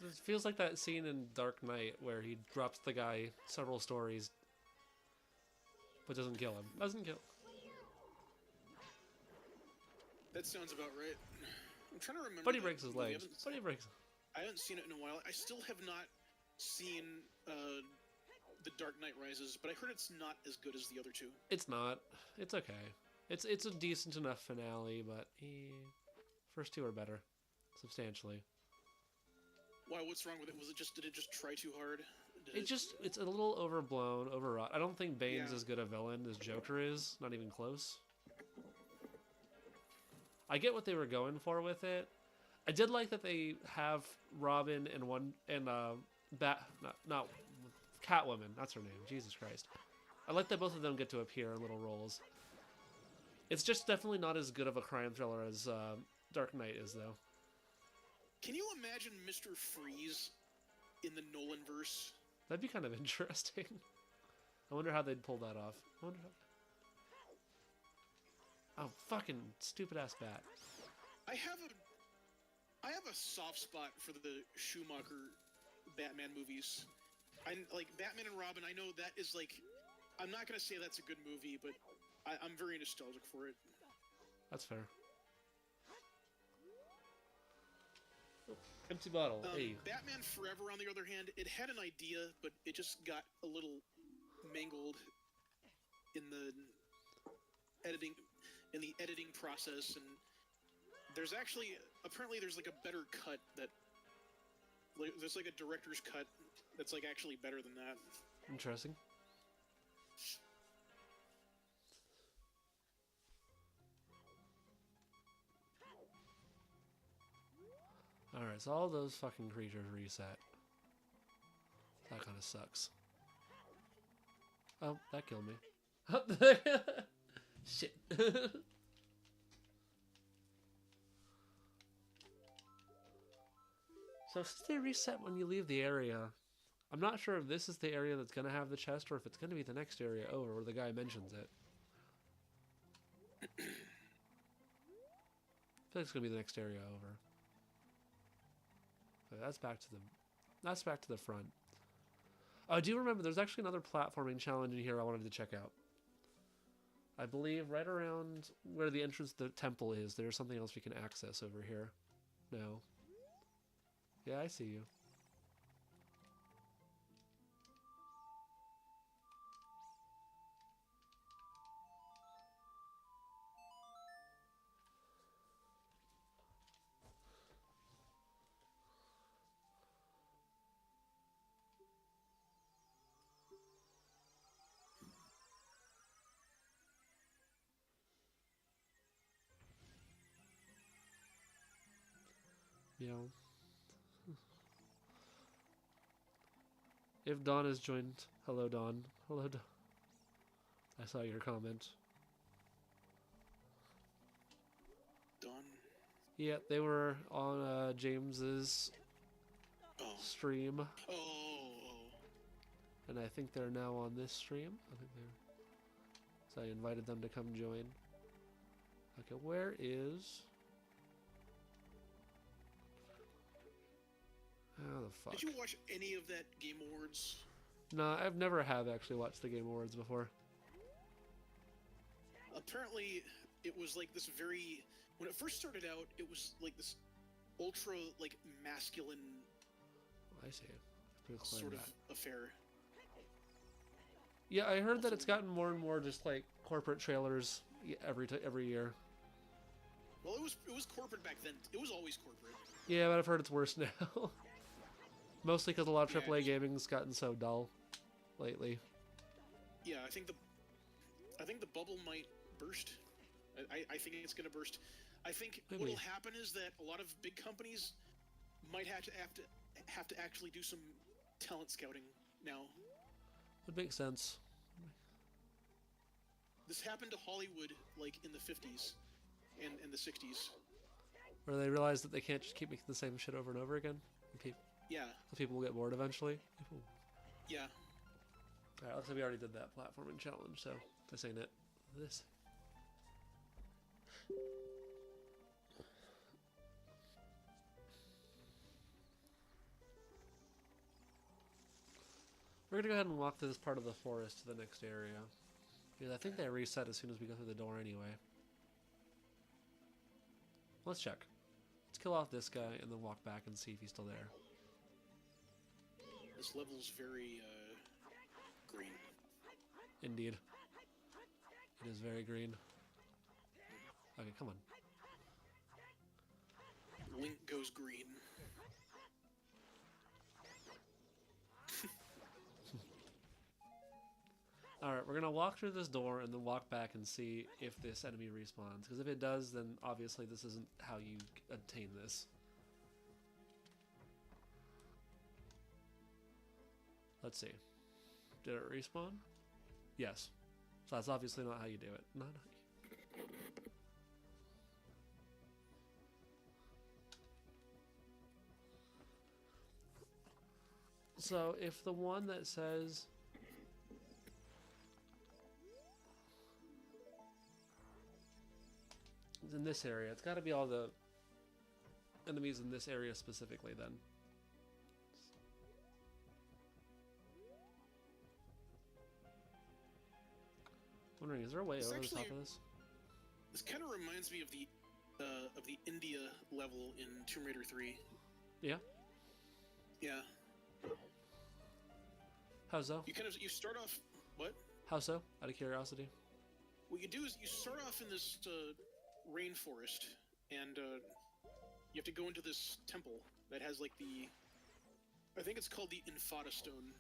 Speaker 1: It feels like that scene in Dark Knight where he drops the guy several stories, but doesn't kill him.
Speaker 2: That sounds about right. I'm trying to remember.
Speaker 1: But he breaks his legs.
Speaker 2: I haven't seen it in a while. I still have not seen The Dark Knight Rises, but I heard it's not as good as the other 2.
Speaker 1: It's not. It's okay. It's a decent enough finale, but first 2 are better, substantially.
Speaker 2: Why? What's wrong with it? Did it just try too hard?
Speaker 1: It's a little overblown, overwrought. I don't think Bane's as good a villain as Joker is. Not even close. I get what they were going for with it. I did like that they have Robin and not Catwoman. That's her name. Jesus Christ. I like that both of them get to appear in little roles. It's just definitely not as good of a crime thriller as Dark Knight is, though.
Speaker 2: Can you imagine Mr. Freeze in the Nolanverse?
Speaker 1: That'd be kind of interesting. I wonder how they'd pull that off. I wonder how... Oh, fucking stupid-ass bat.
Speaker 2: I have a soft spot for the Schumacher Batman movies. I like Batman and Robin. I know that is like, I'm not gonna say that's a good movie, but I'm very nostalgic for it.
Speaker 1: That's fair. Oh, empty bottle. Hey.
Speaker 2: Batman Forever, on the other hand, it had an idea, but it just got a little mangled in the editing process, and there's actually apparently there's like a better cut that there's like a director's cut that's like actually better than that.
Speaker 1: Interesting. Alright, so all those fucking creatures reset. That kind of sucks. Oh, that killed me. Shit. So since they reset when you leave the area, I'm not sure if this is the area that's going to have the chest or if it's going to be the next area over where the guy mentions it. I feel like it's going to be the next area over. Okay, that's back to the front. I do remember there's actually another platforming challenge in here I wanted to check out. I believe right around where the entrance to the temple is, there's something else we can access over here. No. Yeah, I see you. Yeah. If Dawn has joined, hello Dawn. Hello Dawn. I saw your comment.
Speaker 2: Dawn.
Speaker 1: Yeah, they were on James's stream.
Speaker 2: Oh.
Speaker 1: And I think they're now on this stream. So I invited them to come join. Okay, where is... How the fuck?
Speaker 2: Did you watch any of that Game Awards?
Speaker 1: No, I've never have actually watched the Game Awards before.
Speaker 2: Apparently, it was like this very... When it first started out, it was like this ultra, like, masculine...
Speaker 1: I see.
Speaker 2: Sort of affair.
Speaker 1: Yeah, I heard that it's gotten more and more just like corporate trailers every year.
Speaker 2: Well, it was corporate back then. It was always corporate.
Speaker 1: Yeah, but I've heard it's worse now. Mostly because a lot of AAA gaming's gotten so dull lately.
Speaker 2: Yeah, I think the bubble might burst. I think it's going to burst. I think
Speaker 1: Maybe.
Speaker 2: what'll happen is that a lot of big companies might have to actually do some talent scouting now.
Speaker 1: Would make sense.
Speaker 2: This happened to Hollywood like in the 50s and the 60s.
Speaker 1: Where they realize that they can't just keep making the same shit over and over again.
Speaker 2: Yeah.
Speaker 1: People will get bored eventually.
Speaker 2: Yeah.
Speaker 1: Alright, looks like we already did that platforming challenge, so this ain't it. This. We're gonna go ahead and walk through this part of the forest to the next area. Because I think they reset as soon as we go through the door anyway. Let's check. Let's kill off this guy and then walk back and see if he's still there.
Speaker 2: This level's very green.
Speaker 1: Indeed. It is very green. Okay, come on.
Speaker 2: Link goes green.
Speaker 1: Alright, we're gonna walk through this door and then walk back and see if this enemy respawns. Because if it does, then obviously this isn't how you obtain this. Let's see. Did it respawn? Yes. So that's obviously not how you do it. Not how you... So if the one that says is in this area, it's got to be all the enemies in this area specifically then. Wondering, is there a way over the top of this?
Speaker 2: This kind of reminds me of the India level in Tomb Raider 3.
Speaker 1: Yeah.
Speaker 2: Yeah.
Speaker 1: How so?
Speaker 2: You start off what?
Speaker 1: How so? Out of curiosity.
Speaker 2: What you do is you start off in this rainforest, and you have to go into this temple that has like I think it's called the Infata Stone,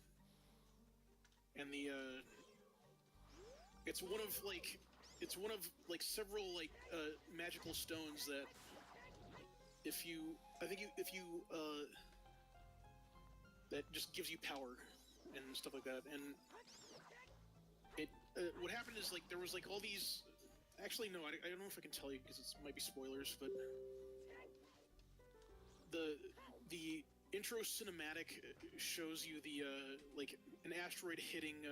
Speaker 2: and it's one of several magical stones that if you that just gives you power and stuff like that. And it what happened is there was all these. Actually, no, I don't know if I can tell you because it might be spoilers, but the intro cinematic shows you an asteroid hitting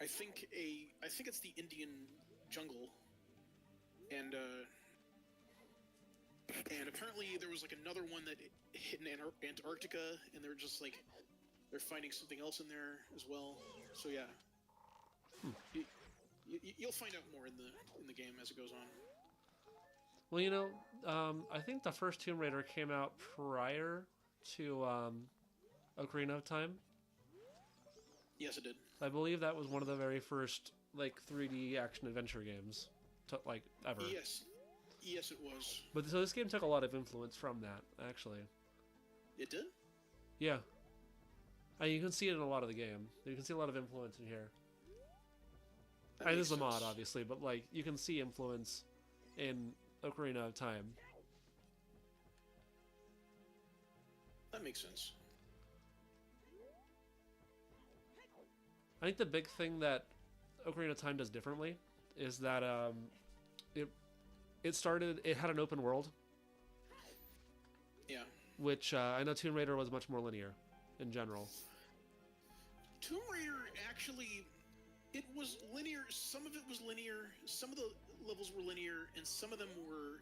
Speaker 2: I think it's the Indian jungle, and apparently there was another one that hit in Antarctica, and they're just they're finding something else in there as well. So yeah, you'll find out more in the game as it goes on.
Speaker 1: Well, I think the first Tomb Raider came out prior to Ocarina of Time.
Speaker 2: Yes, it did.
Speaker 1: I believe that was one of the very first 3D action adventure games, ever.
Speaker 2: Yes, it was.
Speaker 1: But so this game took a lot of influence from that, actually.
Speaker 2: It did?
Speaker 1: Yeah. You can see it in a lot of the game. You can see a lot of influence in here. This is a mod, obviously, but you can see influence in Ocarina of Time.
Speaker 2: That makes sense.
Speaker 1: I think the big thing that Ocarina of Time does differently is that it had an open world.
Speaker 2: Yeah.
Speaker 1: Which I know Tomb Raider was much more linear in general.
Speaker 2: Tomb Raider actually, it was linear. Some of it was linear. Some of the levels were linear, and some of them were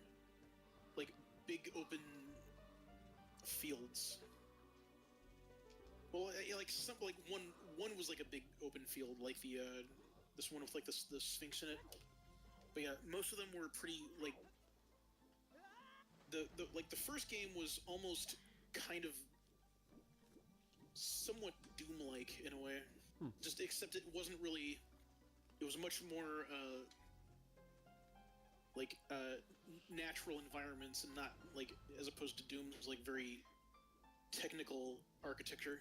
Speaker 2: big open fields. Well, one was a big open field, this one with the Sphinx in it. But yeah, most of them were pretty the first game was almost kind of somewhat Doom-like in a way. Just except it wasn't really. It was much more natural environments and not as opposed to Doom's very technical architecture.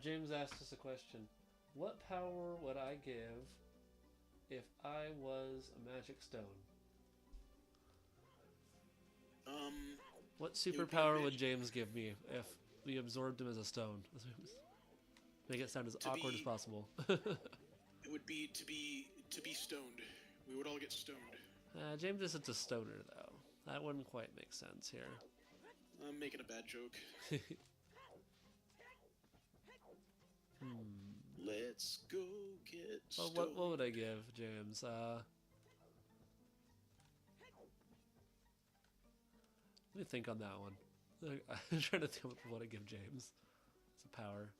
Speaker 1: James asked us a question. What power would I give if I was a magic stone? What superpower would James give me if we absorbed him as a stone? Make it sound as awkward as possible.
Speaker 2: It would be to be stoned. We would all get stoned.
Speaker 1: James isn't a stoner, though. That wouldn't quite make sense here.
Speaker 2: I'm making a bad joke. Let's go get stoned.
Speaker 1: What would I give James? Let me think on that one. I'm trying to think of what I give James. It's a power.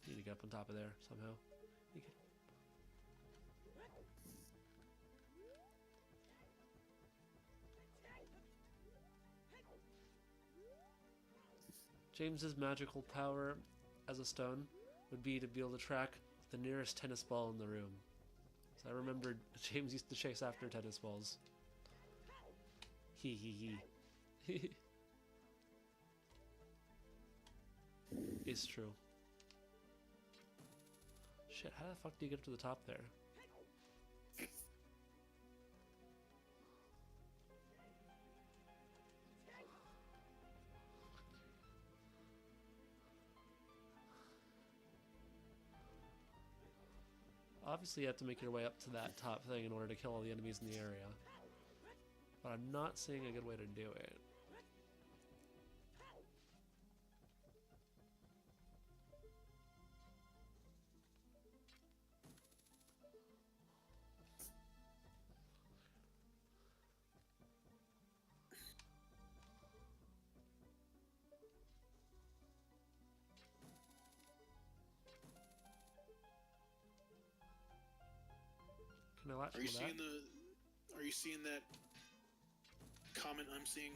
Speaker 1: Need to get up on top of there somehow. James's magical power as a stone would be to be able to track the nearest tennis ball in the room. So I remember James used to chase after tennis balls. He. It's true. Shit, how the fuck do you get up to the top there? Obviously, you have to make your way up to that top thing in order to kill all the enemies in the area. But I'm not seeing a good way to do it. Can I latch
Speaker 2: Are you
Speaker 1: onto that?
Speaker 2: seeing Are you seeing that comment I'm seeing?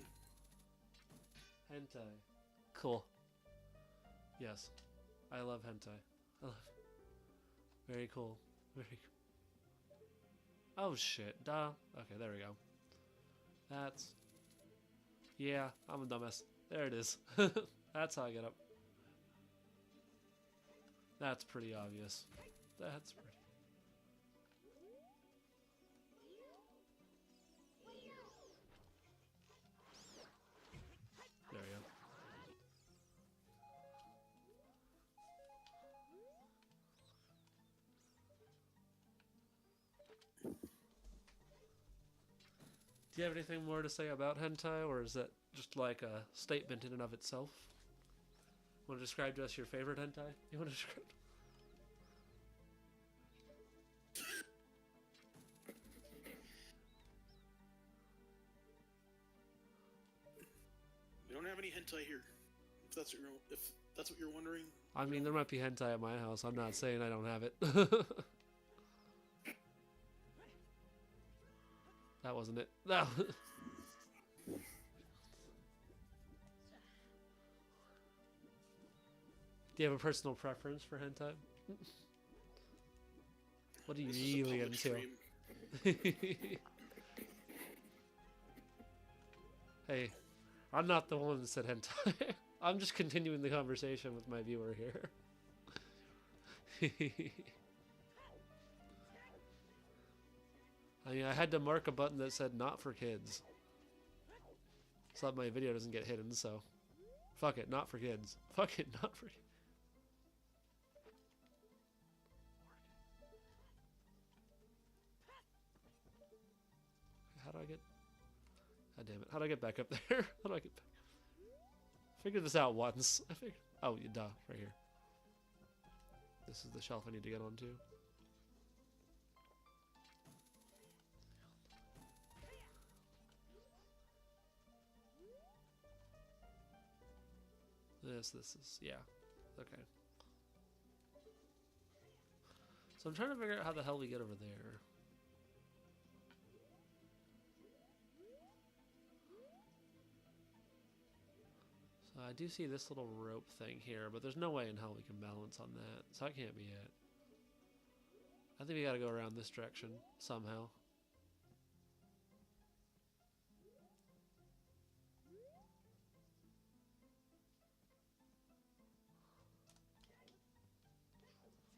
Speaker 1: Hentai. Cool. Yes. I love hentai. I love Very cool. Very cool. Oh shit. Duh. Okay, there we go. That's... Yeah, I'm a dumbass. There it is. That's how I get up. That's pretty obvious. That's pretty... There we go. Do you have anything more to say about hentai, or is that just like a statement in and of itself? Want to describe to us your favorite hentai? You want to describe?
Speaker 2: We don't have any hentai here. If that's what you're wondering.
Speaker 1: I mean, there might be hentai at my house. I'm not saying I don't have it. That wasn't it. No. Do you have a personal preference for hentai? What are you
Speaker 2: This is a
Speaker 1: really
Speaker 2: public
Speaker 1: into?
Speaker 2: stream.
Speaker 1: Hey, I'm not the one that said hentai. I'm just continuing the conversation with my viewer here. I mean, I had to mark a button that said not for kids, so that my video doesn't get hidden, so... Fuck it, not for kids. Fuck it, not for kids. How do I get... God damn it, how do I get back up there? How do I get back? Figure this out once. I figured... Oh, duh, right here. This is the shelf I need to get onto. This is, yeah. Okay. So I'm trying to figure out how the hell we get over there. So I do see this little rope thing here, but there's no way in hell we can balance on that. So that can't be it. I think we gotta go around this direction somehow.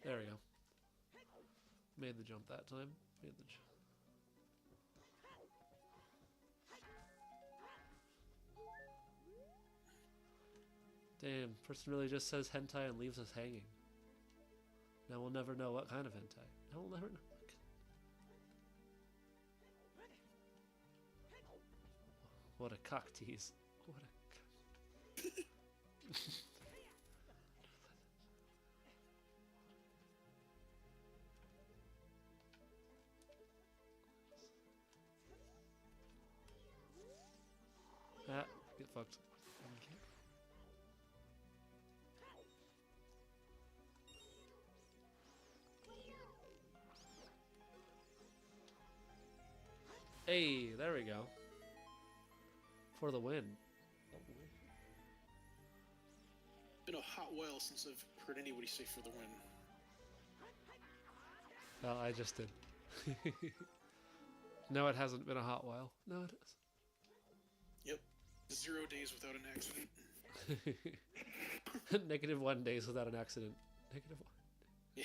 Speaker 1: There we go. Made the jump that time. Made the jump. Damn, person really just says hentai and leaves us hanging. Now we'll never know what kind of hentai. Now we'll never know. What a cock tease. What a cock. Ah, get fucked. Hey, there we go. For the win.
Speaker 2: Been a hot while since I've heard anybody say for the win.
Speaker 1: Well, I just did. No, it hasn't been a hot while. No, it is.
Speaker 2: Yep. 0 days without an accident.
Speaker 1: -1 days without an accident. -1.
Speaker 2: Yeah.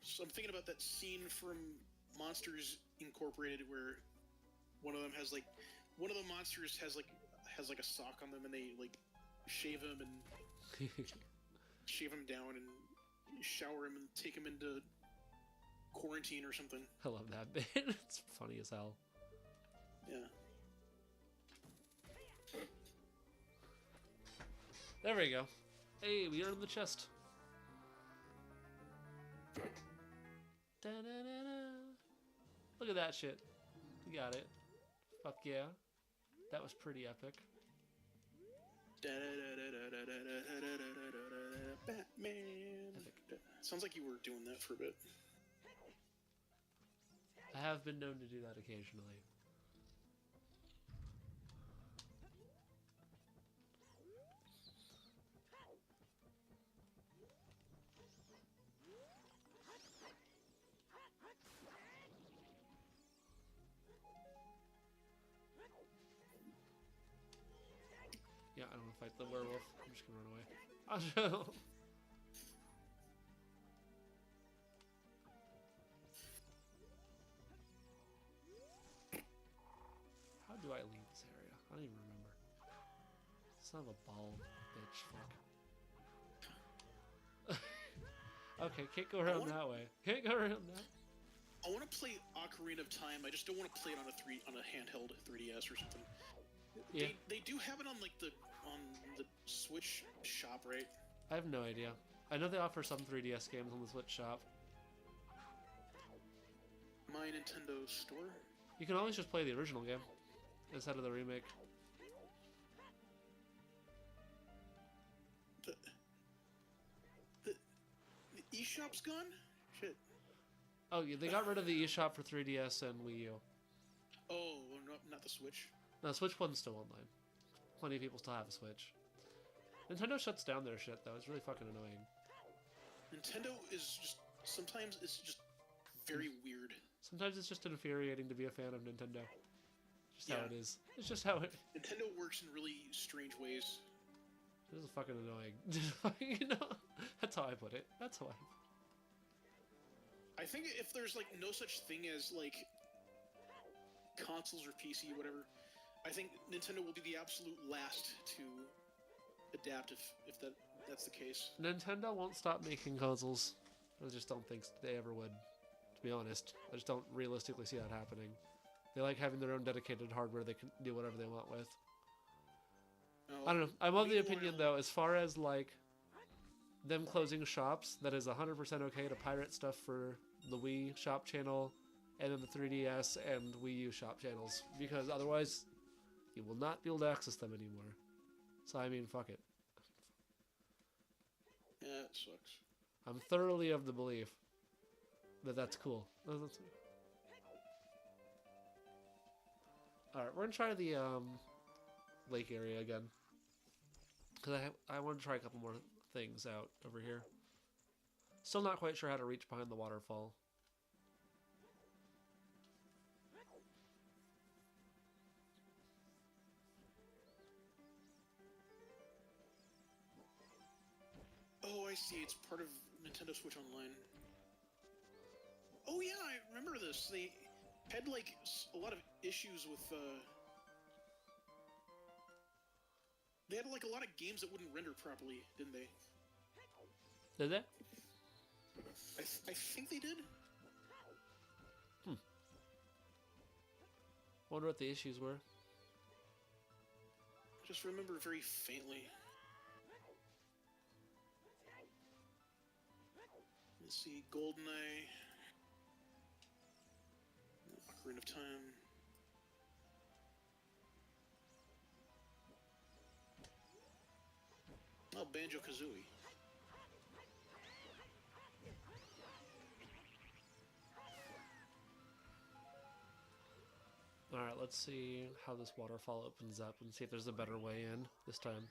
Speaker 2: So I'm thinking about that scene from Monsters Incorporated where one of the monsters has like a sock on them and they like shave him and shave him down and shower him and take him into quarantine or something.
Speaker 1: I love that bit. It's funny as hell.
Speaker 2: Yeah.
Speaker 1: There we go. Hey, we earned the chest. Da-da-da-da. Look at that shit. We got it. Fuck yeah. That was pretty epic.
Speaker 2: Batman. Epic. Sounds like you were doing that for a bit.
Speaker 1: I have been known to do that occasionally. Yeah, I don't want to fight the werewolf. I'm just gonna run away. How do I leave this area? I don't even remember. Son of a ball bitch. Fuck. Okay, can't go around that way. Can't go around that.
Speaker 2: I want to play Ocarina of Time. I just don't want to play it on a handheld 3DS or something.
Speaker 1: Yeah.
Speaker 2: They do have it on like the Switch shop, right?
Speaker 1: I have no idea. I know they offer some 3DS games on the Switch shop.
Speaker 2: My Nintendo store?
Speaker 1: You can always just play the original game instead of the remake.
Speaker 2: The eShop's gone? Shit.
Speaker 1: Oh, yeah, they got rid of the eShop for 3DS and Wii U.
Speaker 2: Oh, no, not the Switch?
Speaker 1: No, Switch 1's still online. Plenty of people still have a Switch. Nintendo shuts down their shit, though. It's really fucking annoying.
Speaker 2: Nintendo is just... Sometimes it's just very weird.
Speaker 1: Sometimes it's just infuriating to be a fan of Nintendo. Just how it is. It's just how it...
Speaker 2: Nintendo works in really strange ways.
Speaker 1: It is fucking annoying. You know? That's how I put it. That's how
Speaker 2: I think if there's, like, no such thing as, like, consoles or PC, whatever, I think Nintendo will be the absolute last to adapt if that's the case.
Speaker 1: Nintendo won't stop making consoles. I just don't think they ever would, to be honest. I just don't realistically see that happening. They like having their own dedicated hardware they can do whatever they want with. I don't know. I'm of the opinion, though, as far as, like, them closing shops, that is 100% okay to pirate stuff for the Wii shop channel and then the 3DS and Wii U shop channels, because otherwise you will not be able to access them anymore. So, I mean, fuck it.
Speaker 2: Yeah, it sucks.
Speaker 1: I'm thoroughly of the belief that that's cool. Alright, we're gonna try the lake area again. Because I want to try a couple more things out over here. Still not quite sure how to reach behind the waterfall.
Speaker 2: Oh, I see. It's part of Nintendo Switch Online. Oh yeah, I remember this. They had like a lot of issues with. They had like a lot of games that wouldn't render properly, didn't they?
Speaker 1: Did they?
Speaker 2: I think they did.
Speaker 1: Wonder what the issues were.
Speaker 2: I just remember very faintly. Let's see, GoldenEye, Ocarina of Time. Oh, Banjo-Kazooie.
Speaker 1: Alright, let's see how this waterfall opens up and see if there's a better way in this time.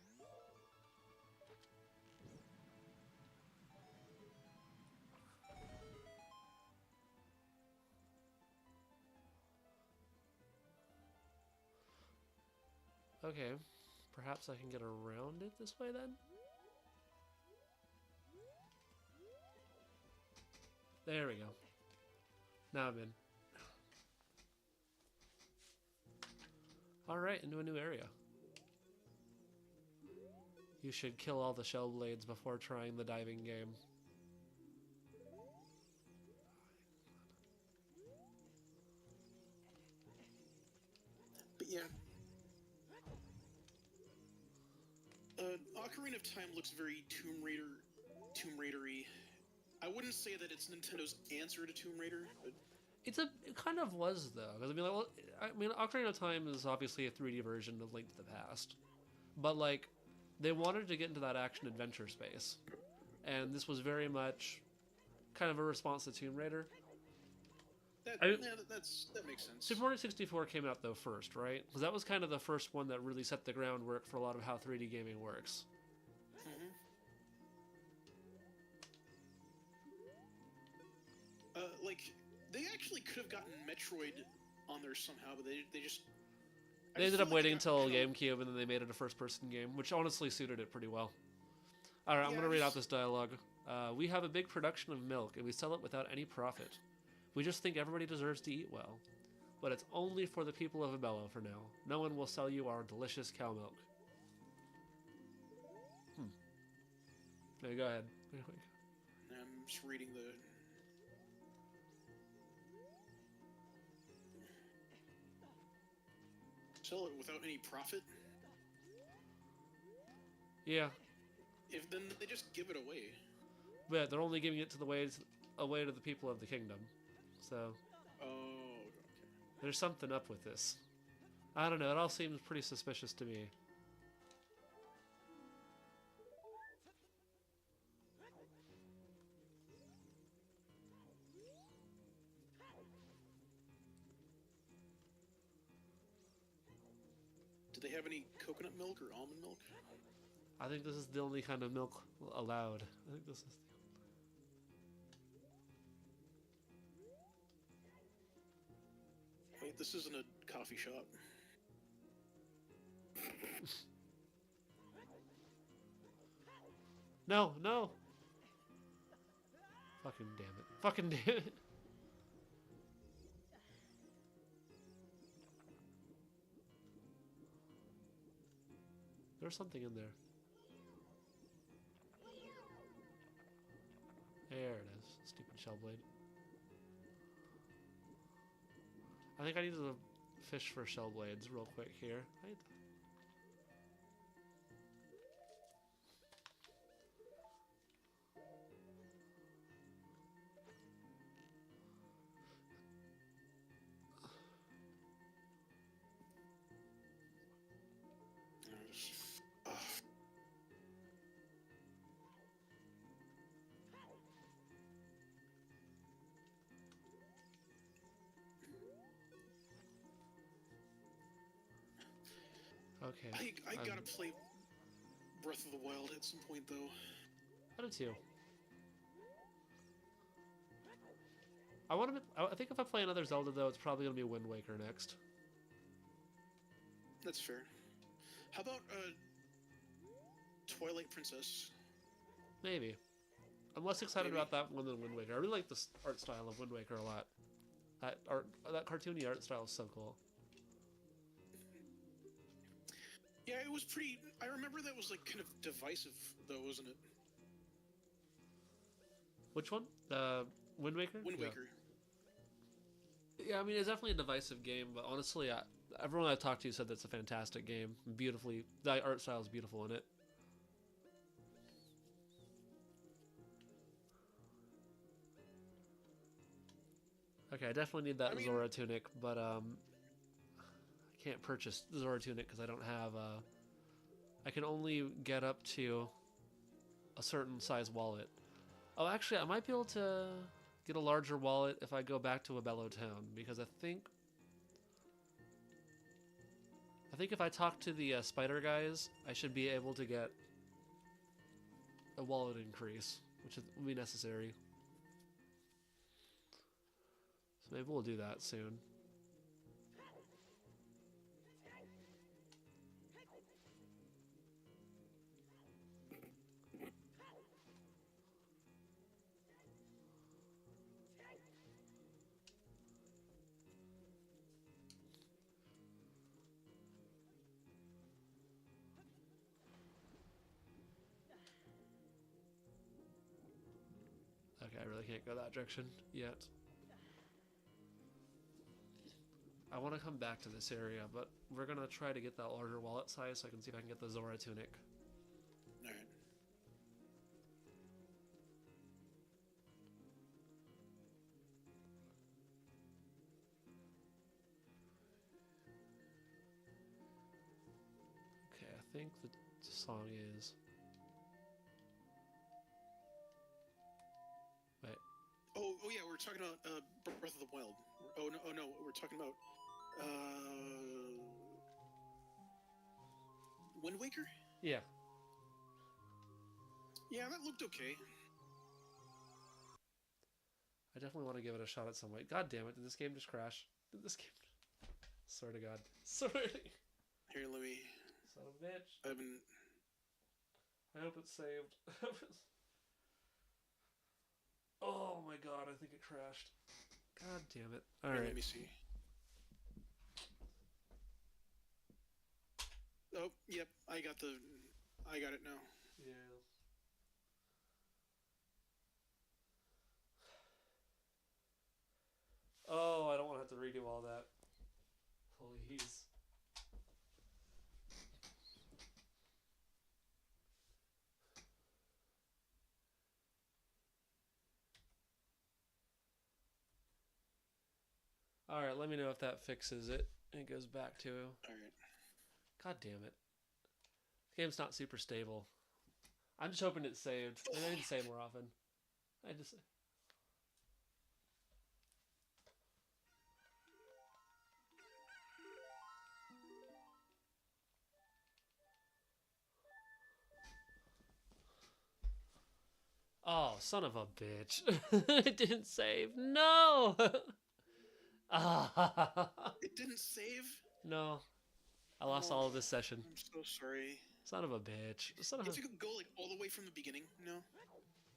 Speaker 1: Okay, perhaps I can get around it this way then? There we go. Now I'm in. Alright, into a new area. You should kill all the shell blades before trying the diving game.
Speaker 2: Ocarina of Time looks very Tomb Raidery. I wouldn't say that it's Nintendo's answer to Tomb Raider, but
Speaker 1: It kind of was though, because I mean, Ocarina of Time is obviously a 3D version of Link to the Past, but like, they wanted to get into that action adventure space, and this was very much kind of a response to Tomb Raider.
Speaker 2: that makes sense.
Speaker 1: Super Mario 64 came out though first, right? Because that was kind of the first one that really set the groundwork for a lot of how 3D gaming works.
Speaker 2: Mm-hmm. Like, they actually could have gotten Metroid on there somehow, but they just...
Speaker 1: They ended up waiting until GameCube, and then they made it a first-person game, which honestly suited it pretty well. Alright, I'm going to read out this dialogue. We have a big production of milk, and we sell it without any profit. We just think everybody deserves to eat well. But it's only for the people of Abello for now. No one will sell you our delicious cow milk. Okay, go ahead.
Speaker 2: I'm just reading the... Sell it without any profit?
Speaker 1: Yeah.
Speaker 2: If then they just give it away.
Speaker 1: But they're only giving it to away to the people of the kingdom. So...
Speaker 2: Oh, okay.
Speaker 1: There's something up with this. I don't know, it all seems pretty suspicious to me.
Speaker 2: Do they have any coconut milk or almond milk?
Speaker 1: I think this is the only kind of milk allowed. I think this is...
Speaker 2: Wait, this isn't a coffee shop.
Speaker 1: No, no! Fucking damn it. Fucking damn it. There's something in there. There it is. Stupid Shellblade. I think I need to fish for Shellblades real quick here. Okay.
Speaker 2: I gotta play Breath of the Wild at some point, though.
Speaker 1: I do too. I think if I play another Zelda, though, it's probably gonna be Wind Waker next.
Speaker 2: That's fair. How about Twilight Princess?
Speaker 1: Maybe. I'm less excited about that one than Wind Waker. I really like the art style of Wind Waker a lot. That cartoony art style is so cool.
Speaker 2: Yeah, it was pretty... I remember that was, like, kind of divisive, though, wasn't it?
Speaker 1: Which one? Wind Waker?
Speaker 2: Wind Waker.
Speaker 1: Yeah, I mean, it's definitely a divisive game, but honestly, everyone I've talked to said that's a fantastic game. Beautifully... The art style is beautiful in it. Okay, I definitely need that Zora tunic, but, can't purchase the Zora tunic because I don't have I can only get up to a certain size wallet. Oh, actually, I might be able to get a larger wallet if I go back to Abello Town, because I think if I talk to the spider guys, I should be able to get a wallet increase, which will be necessary. So maybe we'll do that soon. Okay, I really can't go that direction yet. I want to come back to this area, but we're going to try to get that larger wallet size so I can see if I can get the Zora tunic. think the song is. Wait.
Speaker 2: Oh yeah, we're talking about Breath of the Wild. Oh no, we're talking about Wind Waker.
Speaker 1: Yeah.
Speaker 2: Yeah, that looked okay.
Speaker 1: I definitely want to give it a shot at some point. God damn it! Did this game just crash? Did this game? Swear to God. Swear to.
Speaker 2: Here, let me.
Speaker 1: Son of a bitch.
Speaker 2: I haven't.
Speaker 1: I hope it's saved. Oh my God! I think it crashed. God damn it! All
Speaker 2: Here,
Speaker 1: right.
Speaker 2: let me see. Oh, yep. I got it now.
Speaker 1: Yeah. Oh, I don't want to have to redo all that. Please. Alright, let me know if that fixes it and it goes back to.
Speaker 2: Alright.
Speaker 1: God damn it. The game's not super stable. I'm just hoping it's saved. I need to save more often. I just. Oh, son of a bitch. It didn't save. No!
Speaker 2: It didn't save?
Speaker 1: No. I lost all of this session.
Speaker 2: I'm so sorry.
Speaker 1: Son of a bitch. Son of a...
Speaker 2: If you could go like all the way from the beginning, no?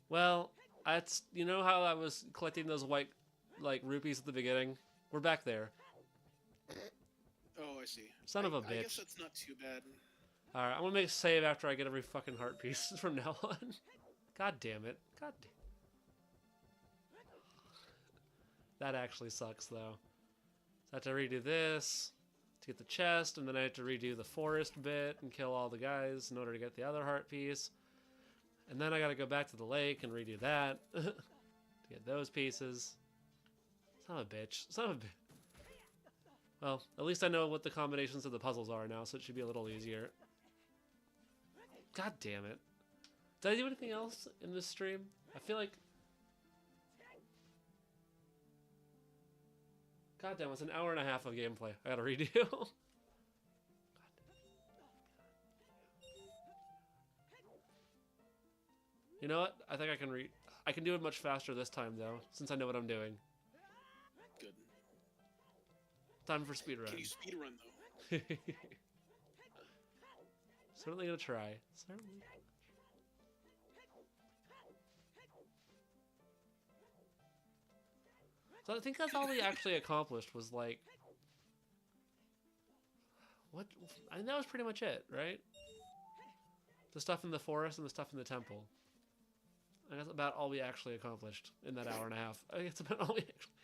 Speaker 1: Well, that's... You know how I was collecting those white, like, rupees at the beginning? We're back there.
Speaker 2: Oh, I see.
Speaker 1: Son of a
Speaker 2: I
Speaker 1: bitch.
Speaker 2: guess that's not too bad.
Speaker 1: Alright, I'm gonna make a save after I get every fucking heart piece from now on. God damn it. God damn. That actually sucks, though. So I have to redo this to get the chest, and then I have to redo the forest bit and kill all the guys in order to get the other heart piece. And then I gotta go back to the lake and redo that to get those pieces. Son of a bitch. Son of a bitch. Well, at least I know what the combinations of the puzzles are now, so it should be a little easier. God damn it. Did I do anything else in this stream? I feel like... God damn, it's an hour and a half of gameplay. I gotta redo. You know what? I think I can I can do it much faster this time, though, since I know what I'm doing.
Speaker 2: Good.
Speaker 1: Time for speedrun.
Speaker 2: Can you speedrun, though?
Speaker 1: Certainly gonna try. Certainly. So I think that's all we actually accomplished was like... What? I think that was pretty much it, right? The stuff in the forest and the stuff in the temple. I guess that's about all we actually accomplished in that hour and a half. I think it's about all we actually...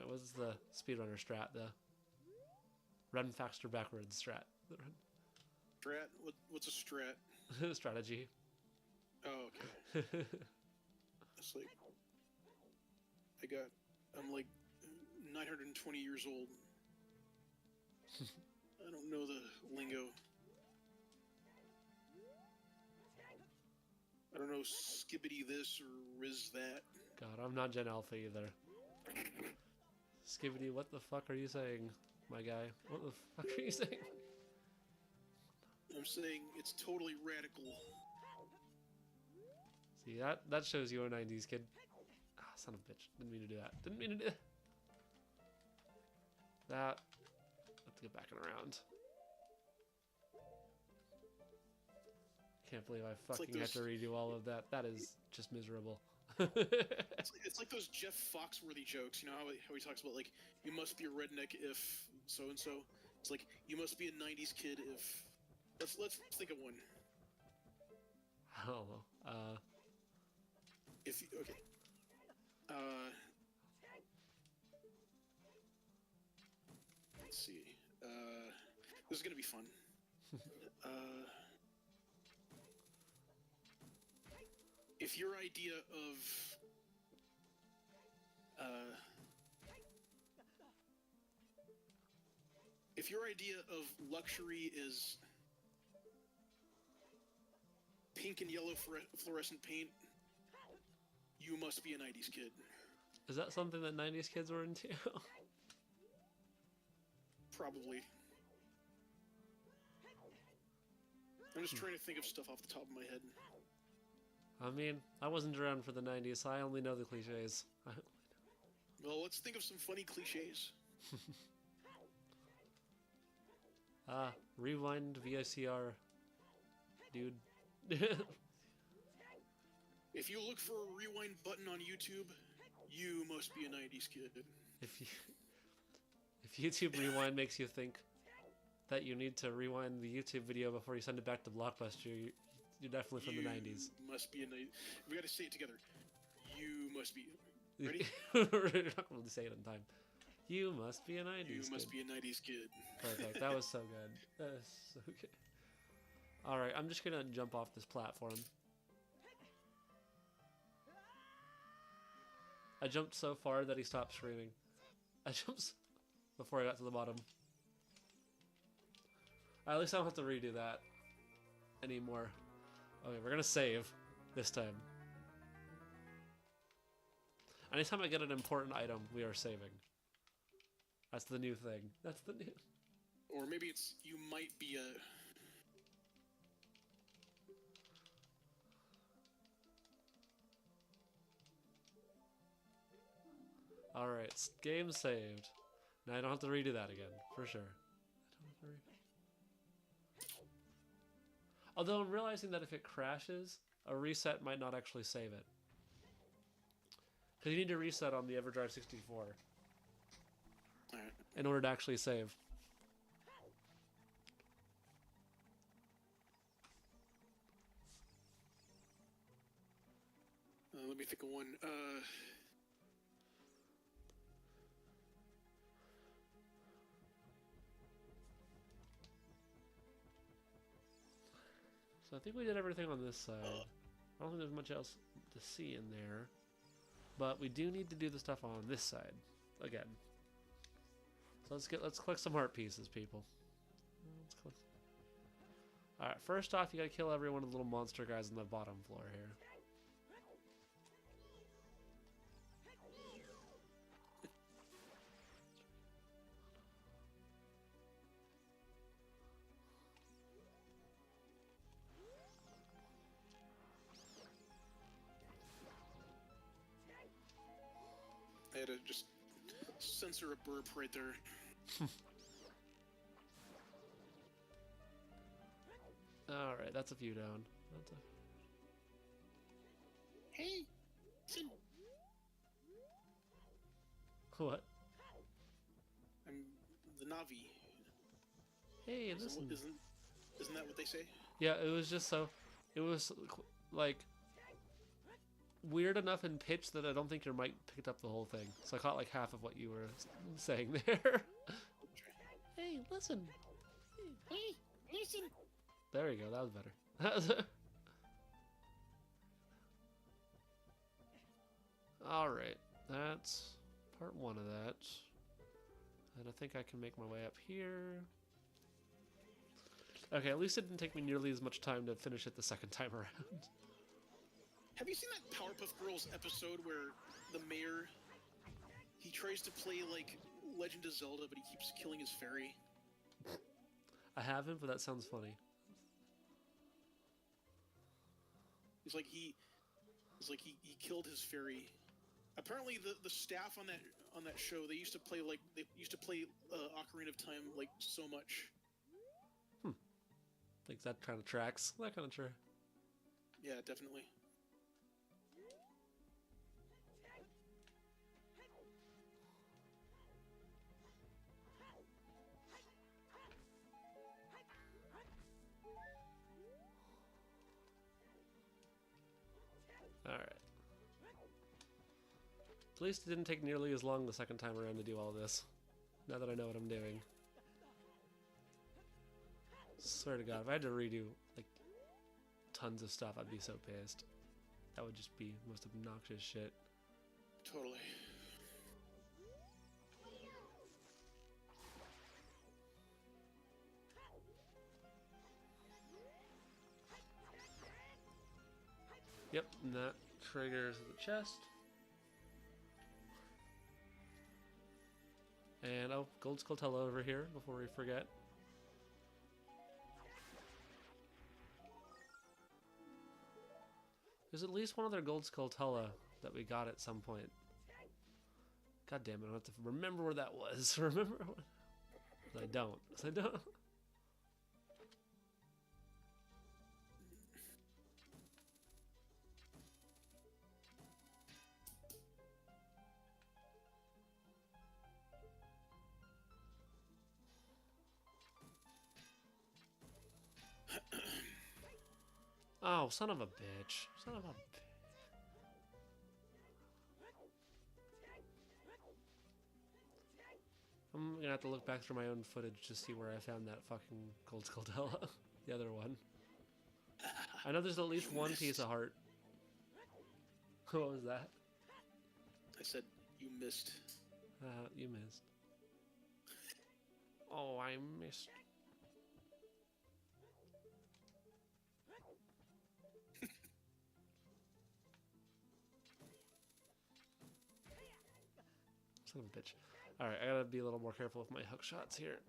Speaker 1: What's the speedrunner strat, the run faster backwards strat?
Speaker 2: Strat? What's a strat?
Speaker 1: Strategy.
Speaker 2: Oh, okay. It's like... I'm like 920 years old. I don't know the lingo. I don't know skibbity this or riz that.
Speaker 1: God, I'm not Gen Alpha either. Skibbity, what the fuck are you saying, my guy? What the fuck are you saying?
Speaker 2: I'm saying it's totally radical.
Speaker 1: See, that shows you a 90s kid. Ah, son of a bitch. Didn't mean to do that. Didn't mean to do that. That. Let's get back and around. Can't believe I fucking had to redo all of that. That is just miserable.
Speaker 2: It's like those Jeff Foxworthy jokes, you know how he talks about like you must be a redneck if so and so. It's like you must be a '90s kid if. Let's think of one.
Speaker 1: I don't know.
Speaker 2: If you, okay. Let's see. This is gonna be fun. If your idea of if your idea of luxury is pink and yellow fluorescent paint, you must be a 90s kid.
Speaker 1: Is that something that 90s kids were into?
Speaker 2: Probably. I'm just trying to think of stuff off the top of my head.
Speaker 1: I mean, I wasn't around for the 90s, so I only know the cliches.
Speaker 2: Well, let's think of some funny cliches.
Speaker 1: Rewind VCR, dude.
Speaker 2: If you look for a rewind button on YouTube, you must be a 90s kid.
Speaker 1: If YouTube Rewind makes you think that you need to rewind the YouTube video before you send it back to Blockbuster, you're definitely from the 90s.
Speaker 2: You must be a 90s. We gotta say it together. You must be. Ready?
Speaker 1: We're not going to say it in time. You must be a 90s
Speaker 2: You
Speaker 1: kid.
Speaker 2: must be a 90s kid.
Speaker 1: Perfect. That was so good. That was so good. Alright, I'm just going to jump off this platform. I jumped so far that he stopped screaming. I jumped before I got to the bottom. At least I don't have to redo that anymore. Okay, we're going to save this time. Anytime I get an important item, we are saving. That's the new thing. That's the new...
Speaker 2: Or maybe it's, you might be a...
Speaker 1: Alright, game saved. Now I don't have to redo that again, for sure. Although I'm realizing that if it crashes, a reset might not actually save it. Because you need to reset on the EverDrive 64 in order to actually save.
Speaker 2: Let me think of one.
Speaker 1: So I think we did everything on this side. I don't think there's much else to see in there. But we do need to do the stuff on this side again. So let's collect some heart pieces, people. Alright, first off, you gotta kill every one of the little monster guys on the bottom floor here.
Speaker 2: I had to just censor a burp right there.
Speaker 1: Alright, that's a few down.
Speaker 2: Hey! Listen.
Speaker 1: What?
Speaker 2: I'm the Navi.
Speaker 1: Hey, listen.
Speaker 2: Isn't that what they say?
Speaker 1: Yeah, it was just so... It was, like... weird enough in pitch that I don't think your mic picked up the whole thing. So I caught like half of what you were saying there. Hey, listen.
Speaker 2: Hey, listen.
Speaker 1: There you go. That was better. Alright. That's part one of that. And I think I can make my way up here. Okay, at least it didn't take me nearly as much time to finish it the second time around.
Speaker 2: Have you seen that Powerpuff Girls episode where the mayor, he tries to play like Legend of Zelda, but he keeps killing his fairy?
Speaker 1: I haven't, but that sounds funny.
Speaker 2: It's like he killed his fairy. Apparently, the staff on that show, they used to play Ocarina of Time like so much.
Speaker 1: Like that kind of tracks. That kind of true.
Speaker 2: Yeah, definitely.
Speaker 1: Alright. At least it didn't take nearly as long the second time around to do all this. Now that I know what I'm doing. Swear to God, if I had to redo, like, tons of stuff, I'd be so pissed. That would just be the most obnoxious shit.
Speaker 2: Totally.
Speaker 1: Yep, and that triggers the chest. And oh, Gold Skulltula over here before we forget. There's at least one other Gold Skulltula that we got at some point. God damn it, I don't have to remember where that was. Remember? I don't. I don't. Oh, son of a bitch. Son of a bitch. I'm gonna have to look back through my own footage to see where I found that fucking Gold Skulltula. The other one. I know there's at least one piece of heart. What was that?
Speaker 2: I said, you missed.
Speaker 1: You missed. Oh, I missed. Son of a bitch. Alright, I gotta be a little more careful with my hook shots here.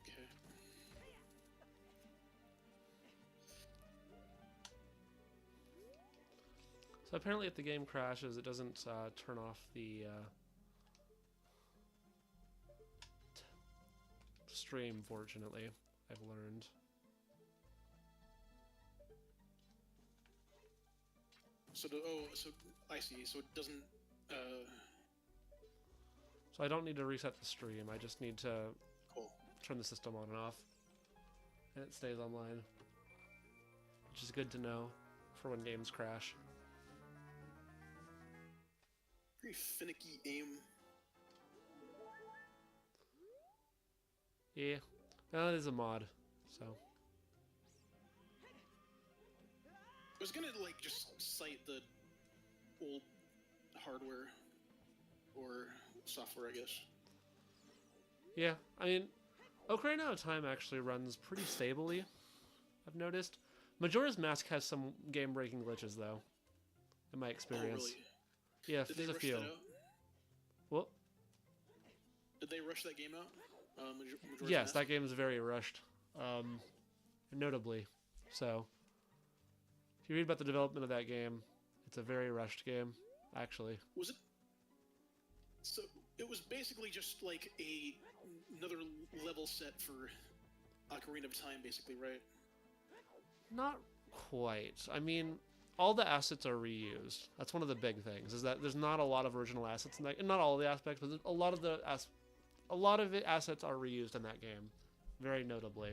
Speaker 2: Okay.
Speaker 1: So apparently if the game crashes, it doesn't turn off the stream, fortunately, I've learned.
Speaker 2: So, so I see. So it doesn't.
Speaker 1: So I don't need to reset the stream, I just need to
Speaker 2: Cool.
Speaker 1: turn the system on and off. And it stays online. Which is good to know for when games crash.
Speaker 2: Pretty finicky aim.
Speaker 1: Yeah. Well, it is a mod, so.
Speaker 2: I was gonna like just cite the old hardware or software, I guess.
Speaker 1: Yeah, I mean, Ocarina of Time actually runs pretty stably, I've noticed. Majora's Mask has some game-breaking glitches, though, in my experience.
Speaker 2: Oh, really?
Speaker 1: Yeah,
Speaker 2: Did
Speaker 1: there's
Speaker 2: they
Speaker 1: a
Speaker 2: rush
Speaker 1: few.
Speaker 2: that out?
Speaker 1: Well,
Speaker 2: Did they rush that game out? Majora's
Speaker 1: yes,
Speaker 2: Mask?
Speaker 1: that game is very rushed, notably. So, if you read about the development of that game, it's a very rushed game, actually.
Speaker 2: Was it? So it was basically just like another level set for Ocarina of Time, basically, right?
Speaker 1: Not quite. I mean, all the assets are reused. That's one of the big things, is that there's not a lot of original assets in that, and not all the aspects, but a lot of the assets are reused in that game, very notably.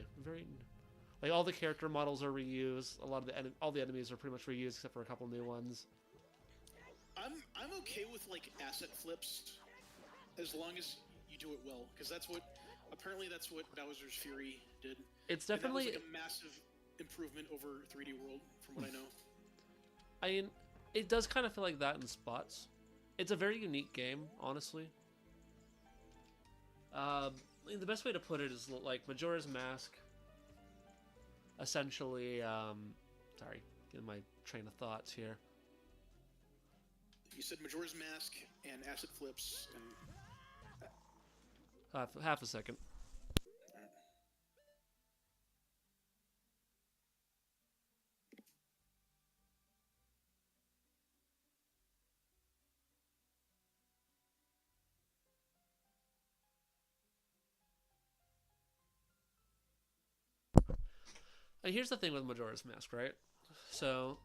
Speaker 1: Like all the character models are reused. A lot of all the enemies are pretty much reused except for a couple new ones.
Speaker 2: I'm okay with like asset flips, as long as you do it well, because that's what Bowser's Fury did.
Speaker 1: It's
Speaker 2: And that was
Speaker 1: definitely.
Speaker 2: like a massive improvement over 3D World, from what I know.
Speaker 1: I mean, it does kind of feel like that in spots. It's a very unique game, honestly. I mean, the best way to put it is like Majora's Mask. Essentially, sorry, getting my train of thoughts here.
Speaker 2: You said Majora's Mask and asset flips and
Speaker 1: Half a second. Here's the thing with Majora's Mask, right? So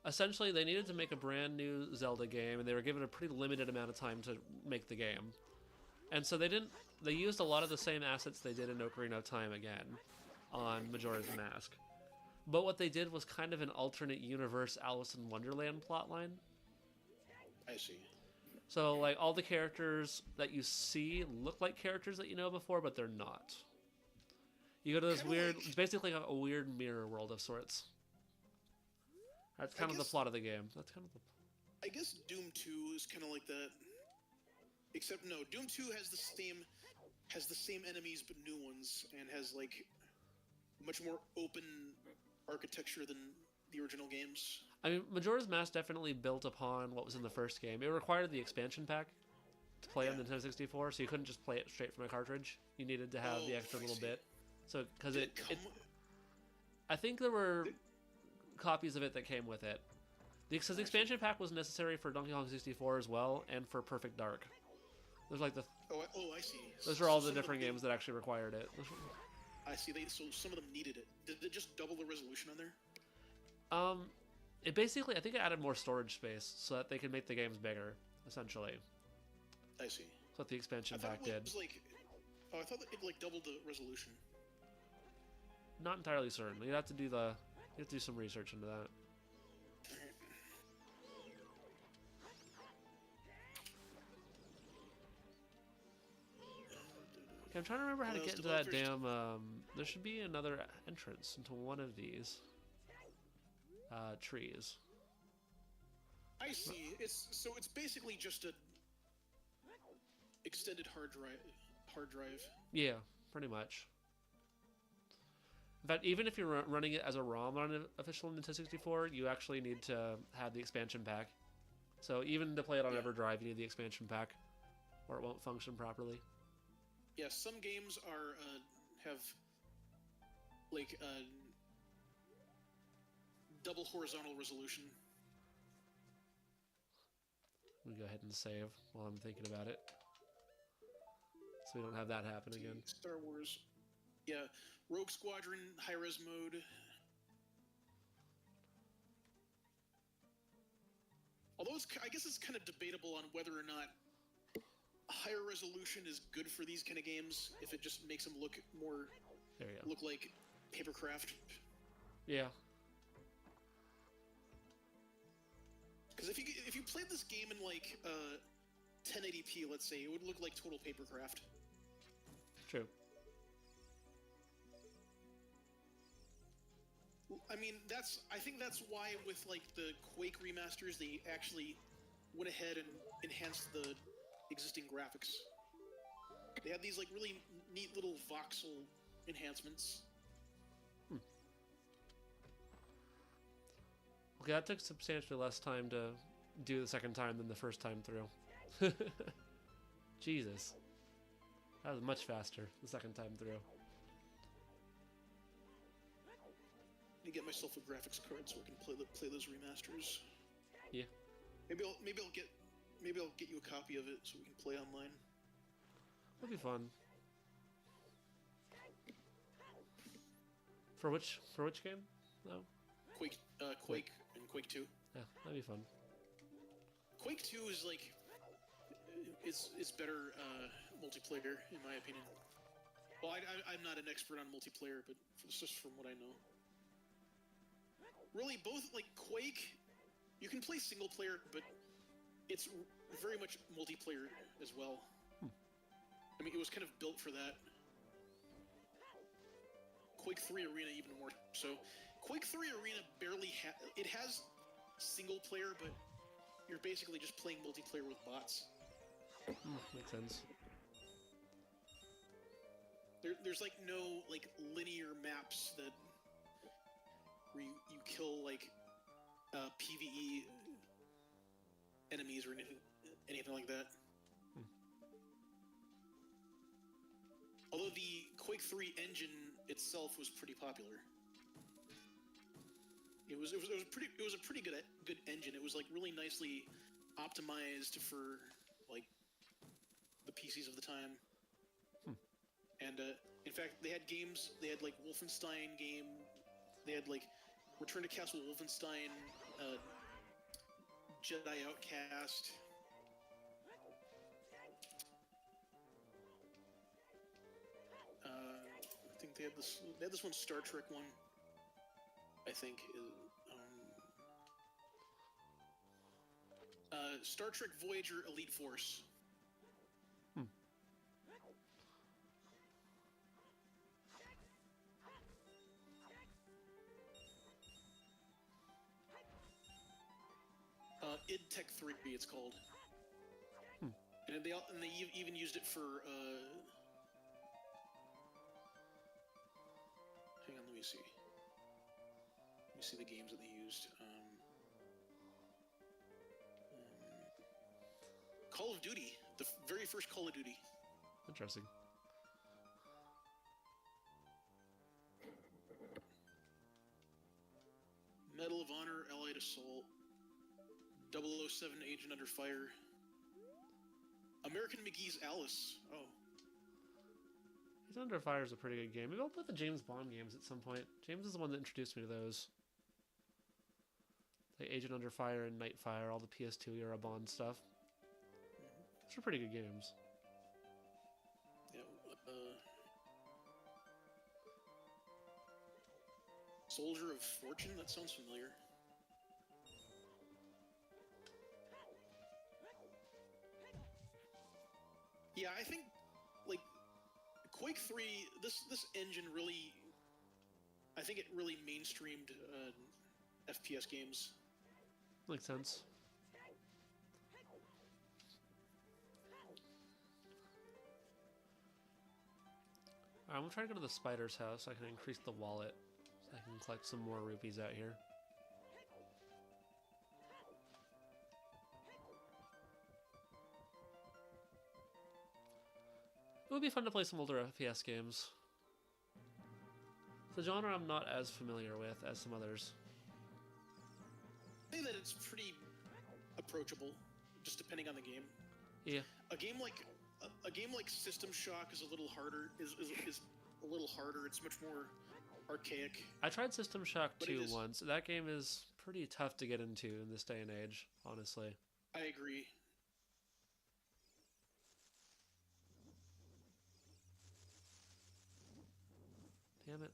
Speaker 1: essentially, they needed to make a brand new Zelda game, and they were given a pretty limited amount of time to make the game. And so they didn't. They used a lot of the same assets they did in Ocarina of Time again on Majora's Mask. But what they did was kind of an alternate universe Alice in Wonderland plotline.
Speaker 2: I see.
Speaker 1: So, like, all the characters that you see look like characters that you know before, but they're not. You go to this
Speaker 2: Kinda
Speaker 1: weird...
Speaker 2: like-
Speaker 1: It's basically a weird mirror world of sorts. That's kind of the
Speaker 2: guess-
Speaker 1: plot of the game. That's kind of the...
Speaker 2: I guess Doom 2 is kind of like that. Except no, Doom 2 has the same enemies but new ones, and has like much more open architecture than the original games.
Speaker 1: I mean, Majora's Mask definitely built upon what was in the first game. It required the expansion pack to play on
Speaker 2: Yeah.
Speaker 1: Nintendo 64, so you couldn't just play it straight from a cartridge. You needed to have the
Speaker 2: Oh,
Speaker 1: extra
Speaker 2: I
Speaker 1: little
Speaker 2: see.
Speaker 1: bit. So, because
Speaker 2: Did it come?
Speaker 1: I think there were copies of it that came with it. Because the expansion pack was necessary for Donkey Kong 64 as well, and for Perfect Dark. There's like the...
Speaker 2: I see.
Speaker 1: Those are all the
Speaker 2: some of
Speaker 1: different
Speaker 2: them
Speaker 1: games that actually required it.
Speaker 2: I see. So some of them needed it. Did it just double the resolution on there?
Speaker 1: It basically, I think it added more storage space so that they could make the games bigger, essentially.
Speaker 2: I see.
Speaker 1: That's what the expansion
Speaker 2: I thought
Speaker 1: pack
Speaker 2: it
Speaker 1: did.
Speaker 2: was like. Oh, I thought that it like doubled the resolution.
Speaker 1: Not entirely certain. You have to do some research into that. Okay, I'm trying to remember how to
Speaker 2: Those
Speaker 1: get into that
Speaker 2: developers-
Speaker 1: damn. There should be another entrance into one of these trees.
Speaker 2: I see. It's basically just a extended hard drive.
Speaker 1: Yeah, pretty much. In fact, even if you're running it as a ROM on an official Nintendo 64, you actually need to have the expansion pack. So even to play it on
Speaker 2: Yeah.
Speaker 1: EverDrive, you need the expansion pack, or it won't function properly.
Speaker 2: Yeah, some games are have like double horizontal resolution.
Speaker 1: Let me go ahead and save while I'm thinking about it, so we don't have that happen again.
Speaker 2: Star Wars. Yeah, Rogue Squadron high res mode. Although I guess it's kind of debatable on whether or not higher resolution is good for these kind of games. If it just makes them look
Speaker 1: There you go.
Speaker 2: look like papercraft.
Speaker 1: Yeah.
Speaker 2: Because if you played this game in like 1080p, let's say, it would look like total papercraft.
Speaker 1: True.
Speaker 2: I mean, I think that's why with like the Quake remasters, they actually went ahead and enhanced the existing graphics. They had these like really neat little voxel enhancements.
Speaker 1: Okay, that took substantially less time to do the second time than the first time through. Jesus. That was much faster the second time through.
Speaker 2: I need to get myself a graphics card so I can play those remasters.
Speaker 1: Yeah.
Speaker 2: Maybe I'll get you a copy of it so we can play online.
Speaker 1: That'd be fun. For which game? No?
Speaker 2: Quake and Quake 2.
Speaker 1: Yeah, that'd be fun.
Speaker 2: Quake 2 is like it's better multiplayer in my opinion. Well, I'm not an expert on multiplayer, but it's just from what I know. Really, both like Quake, you can play single player, but it's very much multiplayer as well. I mean, it was kind of built for that. Quake 3 Arena even more so. Quake 3 Arena barely it has single player, but you're basically just playing multiplayer with bots.
Speaker 1: Makes sense.
Speaker 2: There's like no like linear maps that where you kill like PvE enemies or anything like that. Although the Quake 3 engine itself was pretty popular. It was a pretty good engine. It was like really nicely optimized for like the PCs of the time. And in fact, they had games. They had like Wolfenstein game. They had like Return to Castle Wolfenstein, Jedi Outcast. I think they had this. They had this one Star Trek one. I think. Star Trek Voyager Elite Force. id Tech 3, it's called. And they even used it for. Hang on, let me see. Let me see the games that they used. Call of Duty, the very first Call of Duty.
Speaker 1: Interesting.
Speaker 2: Medal of Honor, Allied Assault, 007 Agent Under Fire, American McGee's Alice. Oh.
Speaker 1: Agent Under Fire is a pretty good game. Maybe I'll put the James Bond games at some point. James is the one that introduced me to those. Like Agent Under Fire and Nightfire, all the PS2 era Bond stuff. Those are pretty good games.
Speaker 2: Yeah. Soldier of Fortune? That sounds familiar. Yeah, I think, like, Quake 3, this engine really, I think it really mainstreamed FPS games.
Speaker 1: Makes sense. I'm gonna try to go to the spider's house so I can increase the wallet. So I can collect some more rupees out here. It would be fun to play some older FPS games. It's a genre I'm not as familiar with as some others.
Speaker 2: I think that it's pretty approachable, just depending on the game.
Speaker 1: Yeah.
Speaker 2: A game like System Shock is a little harder. Is a little harder. It's much more archaic.
Speaker 1: I tried System Shock 2 once. That game is pretty tough to get into in this day and age, honestly.
Speaker 2: I agree.
Speaker 1: Damn it.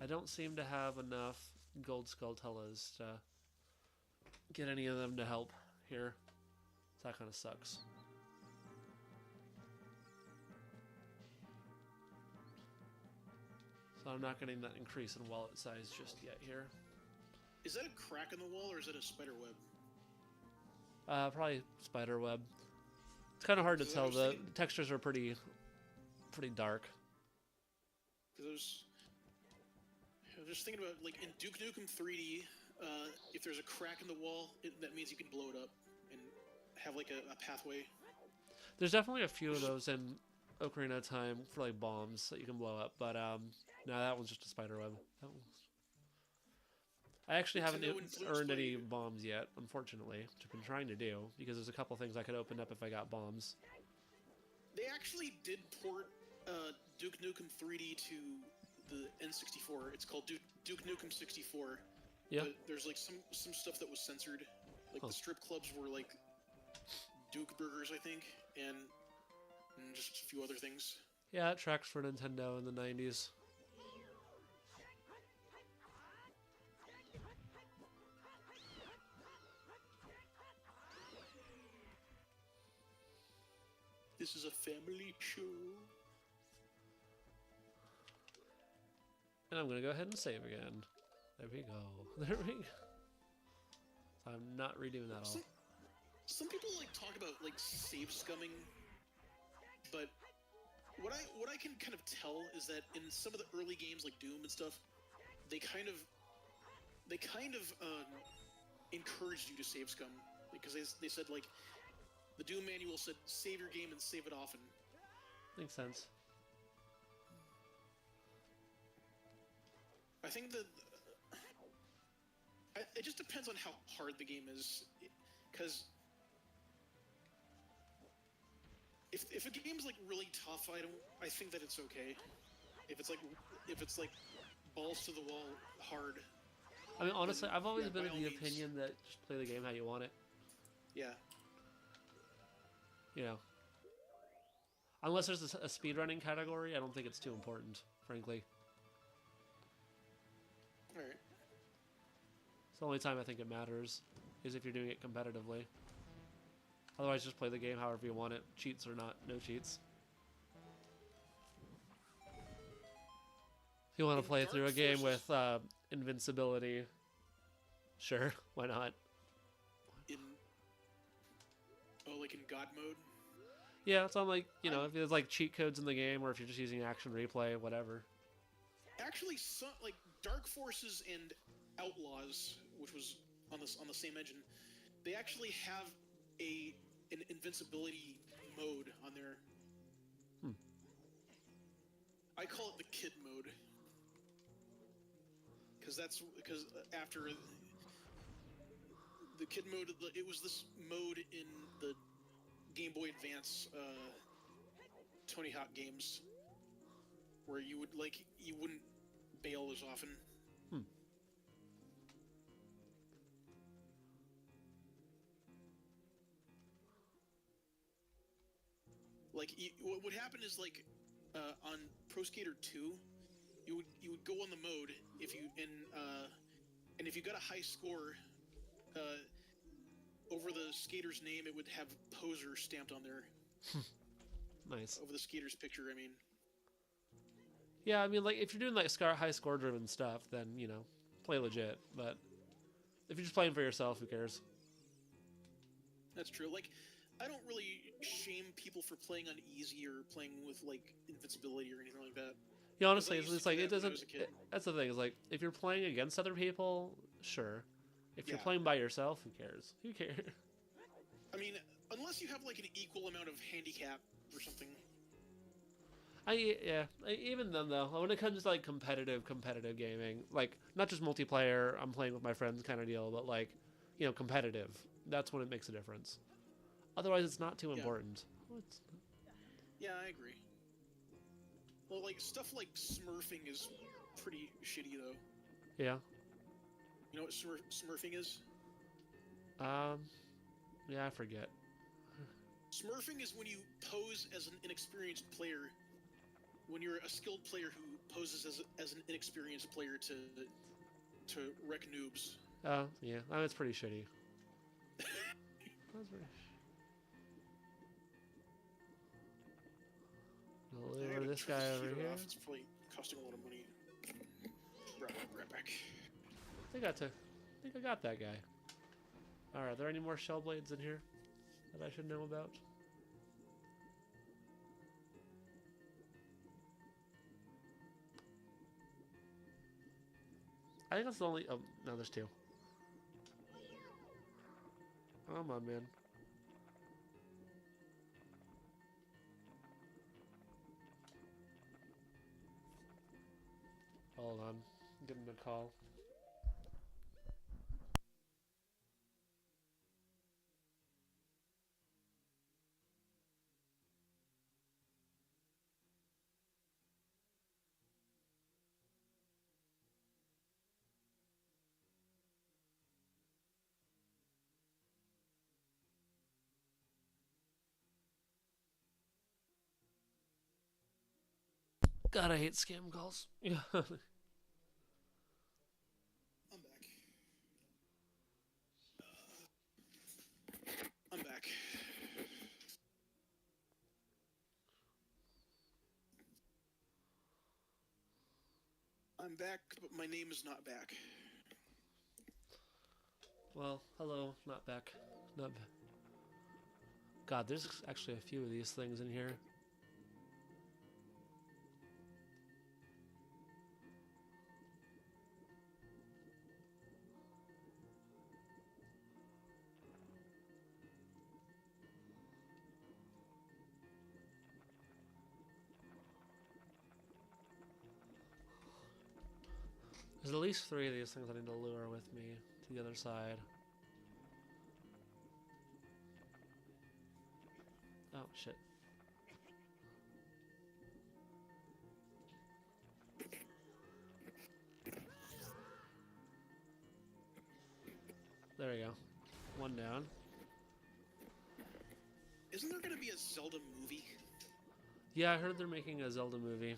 Speaker 1: I don't seem to have enough gold Skulltulas to get any of them to help here. So that kind of sucks. So I'm not getting that increase in wallet size just yet here.
Speaker 2: Is that a crack in the wall or is it a spider web?
Speaker 1: Probably spider web. It's kind of hard to tell. The textures are pretty dark.
Speaker 2: Because I was just thinking about, like, in Duke Nukem 3D, if there's a crack in the wall, that means you can blow it up and have, like, a pathway.
Speaker 1: There's definitely a few of those in Ocarina of Time for, like, bombs that you can blow up, but, no, that one's just a spider web. I actually haven't earned any bombs yet, unfortunately, which I've been trying to do, because there's a couple things I could open up if I got bombs.
Speaker 2: They actually did port Duke Nukem 3D to the N64. It's called Duke Nukem 64.
Speaker 1: Yeah.
Speaker 2: But there's like some stuff that was censored. Like the strip clubs were like Duke burgers, I think, and just a few other things.
Speaker 1: Yeah, it tracks for Nintendo in the 90s.
Speaker 2: This is a family show.
Speaker 1: And I'm going to go ahead and save again. There we go. There we go. I'm not redoing that all.
Speaker 2: Some people like talk about like save scumming, but what I can kind of tell is that in some of the early games like Doom and stuff, they kind of encouraged you to save scum because they said, like, the Doom manual said save your game and save it often.
Speaker 1: Makes sense.
Speaker 2: I think that it just depends on how hard the game is, because if if a game's like really tough, I think that it's okay. If it's like balls to the wall hard.
Speaker 1: I mean, honestly, I've always been
Speaker 2: by
Speaker 1: of
Speaker 2: all
Speaker 1: the
Speaker 2: means.
Speaker 1: opinion that just play the game how you want it.
Speaker 2: Yeah.
Speaker 1: You know, unless there's a speedrunning category, I don't think it's too important, frankly.
Speaker 2: All right.
Speaker 1: It's the only time I think it matters is if you're doing it competitively. Otherwise, just play the game however you want it. Cheats or not, no cheats. If you want to play through a game with invincibility, sure, why not?
Speaker 2: Like in God mode?
Speaker 1: Yeah, it's on like, you know, if there's like cheat codes in the game or if you're just using action replay, whatever.
Speaker 2: Actually, like Dark Forces and Outlaws, which was on the same engine, they actually have an invincibility mode on there. I call it the kid mode because after the kid mode, it was this mode in the Game Boy Advance Tony Hawk games where you wouldn't bail as often. Like what would happen is like on Pro Skater 2, you would go on the mode if you and if you got a high score over the skater's name, it would have poser stamped on there.
Speaker 1: Nice.
Speaker 2: Over the skater's picture, I mean.
Speaker 1: Yeah, I mean, like, if you're doing, like, high score-driven stuff, then, you know, play legit. But if you're just playing for yourself, who cares?
Speaker 2: That's true. Like, I don't really shame people for playing on easy or playing with, like, invincibility or anything like that.
Speaker 1: Yeah, honestly, it's like, it doesn't... That's the thing, is, like, if you're playing against other people, sure. If you're playing by yourself, who cares? Who cares?
Speaker 2: I mean, unless you have, like, an equal amount of handicap or something.
Speaker 1: Even then though, when it comes to like competitive gaming, like not just multiplayer, I'm playing with my friends kind of deal, but like, you know, competitive. That's when it makes a difference. Otherwise, it's not too important.
Speaker 2: Yeah, I agree. Well, like stuff like smurfing is pretty shitty though.
Speaker 1: Yeah.
Speaker 2: You know what smurfing is?
Speaker 1: Yeah, I forget.
Speaker 2: Smurfing is when you pose as an inexperienced player. When you're a skilled player who poses as an inexperienced player to wreck noobs.
Speaker 1: Oh, yeah. That's pretty shitty. That's pretty I'll lure this guy over here.
Speaker 2: It's probably costing a lot of money. Right back.
Speaker 1: I think I got that guy. Alright, are there any more shell blades in here that I should know about? I think that's the only... Oh, no, there's two. Come on, man. Hold on. I'm getting a call. God, I hate scam calls. Yeah.
Speaker 2: I'm back. I'm back. I'm back, but my name is not back.
Speaker 1: Well, hello, not back. Not back. God, there's actually a few of these things in here. There's at least 3 of these things I need to lure with me to the other side. Oh, shit. There you go. One down.
Speaker 2: Isn't there going to be a Zelda movie?
Speaker 1: Yeah, I heard they're making a Zelda movie.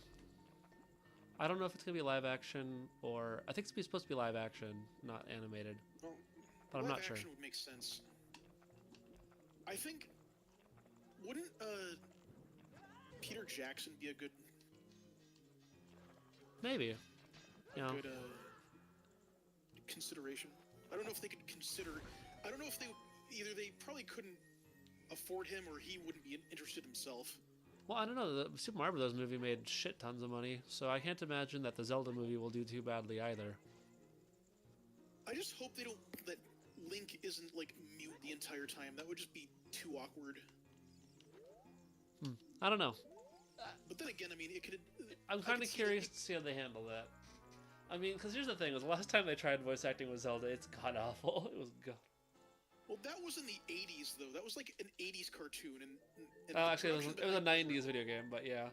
Speaker 1: I don't know if it's going to be live action or... I think it's supposed to be live action, not animated.
Speaker 2: Well,
Speaker 1: but I'm not sure.
Speaker 2: Live action would make sense. I think... Wouldn't Peter Jackson be a good...
Speaker 1: Maybe. Yeah.
Speaker 2: Good consideration? I don't know if they could consider... I don't know if they... Either they probably couldn't afford him or he wouldn't be interested himself.
Speaker 1: Well, I don't know. The Super Mario Bros. Movie made shit tons of money, so I can't imagine that the Zelda movie will do too badly either.
Speaker 2: I just hope they don't... that Link isn't, like, mute the entire time. That would just be too awkward.
Speaker 1: I don't know.
Speaker 2: But then again, I mean, it could...
Speaker 1: I'm kind of curious to see how they handle that. I mean, because here's the thing, was the last time they tried voice acting with Zelda, it's god-awful. It was god.
Speaker 2: Well, that was in the 80s, though. That was like an 80s cartoon. And
Speaker 1: oh, actually, it was a 90s video game, but yeah.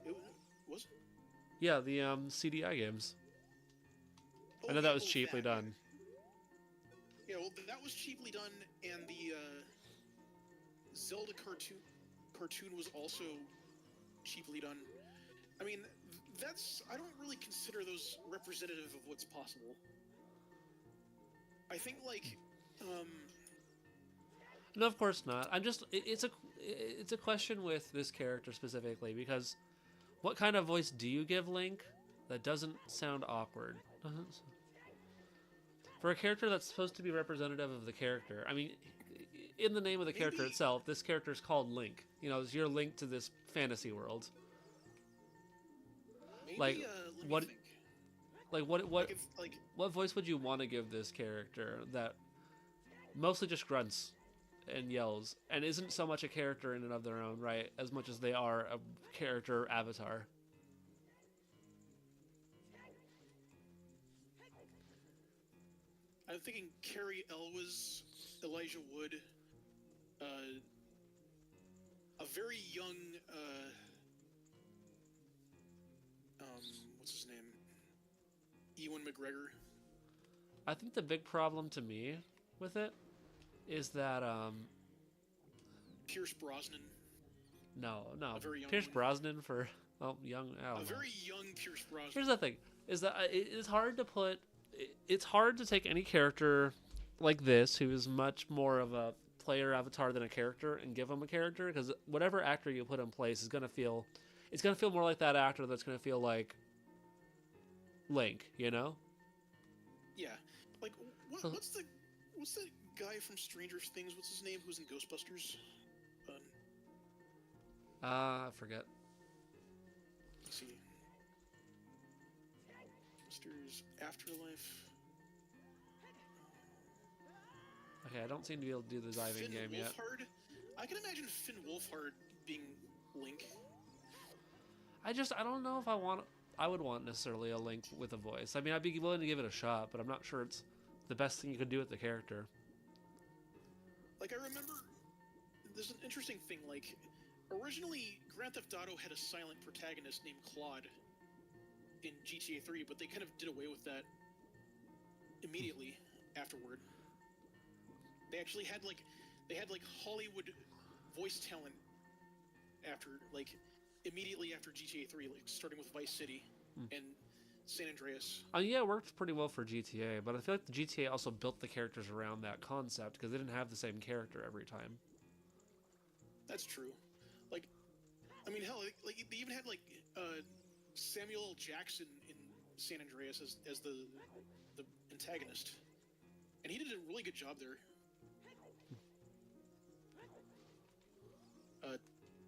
Speaker 2: It was?
Speaker 1: Yeah, the CDI games.
Speaker 2: Oh,
Speaker 1: I know that was cheaply done.
Speaker 2: Yeah, well, that was cheaply done, and the Zelda cartoon was also cheaply done. I mean, I don't really consider those representative of what's possible. I think, like,
Speaker 1: No, of course not. I'm just... It's a question with this character specifically, because what kind of voice do you give Link that doesn't sound awkward? For a character that's supposed to be representative of the character, I mean, in the name of the character itself, this character is called Link. You know, it's your link to this fantasy world.
Speaker 2: Maybe,
Speaker 1: like, what...
Speaker 2: Think.
Speaker 1: Like, what voice would you want to give this character that mostly just grunts and yells and isn't so much a character in and of their own right as much as they are a character avatar?
Speaker 2: I'm thinking Carrie Elwes, Elijah Wood, a very young, what's his name? Ewan McGregor.
Speaker 1: I think the big problem to me with it is that
Speaker 2: Pierce Brosnan.
Speaker 1: No,
Speaker 2: Pierce
Speaker 1: Brosnan for young.
Speaker 2: A very young Pierce Brosnan.
Speaker 1: Here's the thing: is that it's hard to put. It's hard to take any character like this, who is much more of a player avatar than a character, and give him a character, because whatever actor you put in place is gonna feel. It's gonna feel more like that actor. That's gonna feel like Link, you know?
Speaker 2: Yeah, like what's the guy from Stranger Things? What's his name? Who's in Ghostbusters?
Speaker 1: I forget.
Speaker 2: Let's see. Ghostbusters Afterlife.
Speaker 1: Okay, I don't seem to be able to do the diving game yet.
Speaker 2: I can imagine Finn Wolfhard being Link.
Speaker 1: I don't know if I would want necessarily a Link with a voice. I mean, I'd be willing to give it a shot, but I'm not sure it's the best thing you could do with the character.
Speaker 2: Like, I remember, there's an interesting thing, like, originally Grand Theft Auto had a silent protagonist named Claude in GTA 3, but they kind of did away with that immediately afterward. They actually had, like, Hollywood voice talent after, like, immediately after GTA 3, like, starting with Vice City and San Andreas.
Speaker 1: Yeah, it worked pretty well for GTA, but I feel like the GTA also built the characters around that concept, because they didn't have the same character every time.
Speaker 2: That's true. Like, I mean, hell, like they even had, like, Samuel L. Jackson in San Andreas as the antagonist. And he did a really good job there.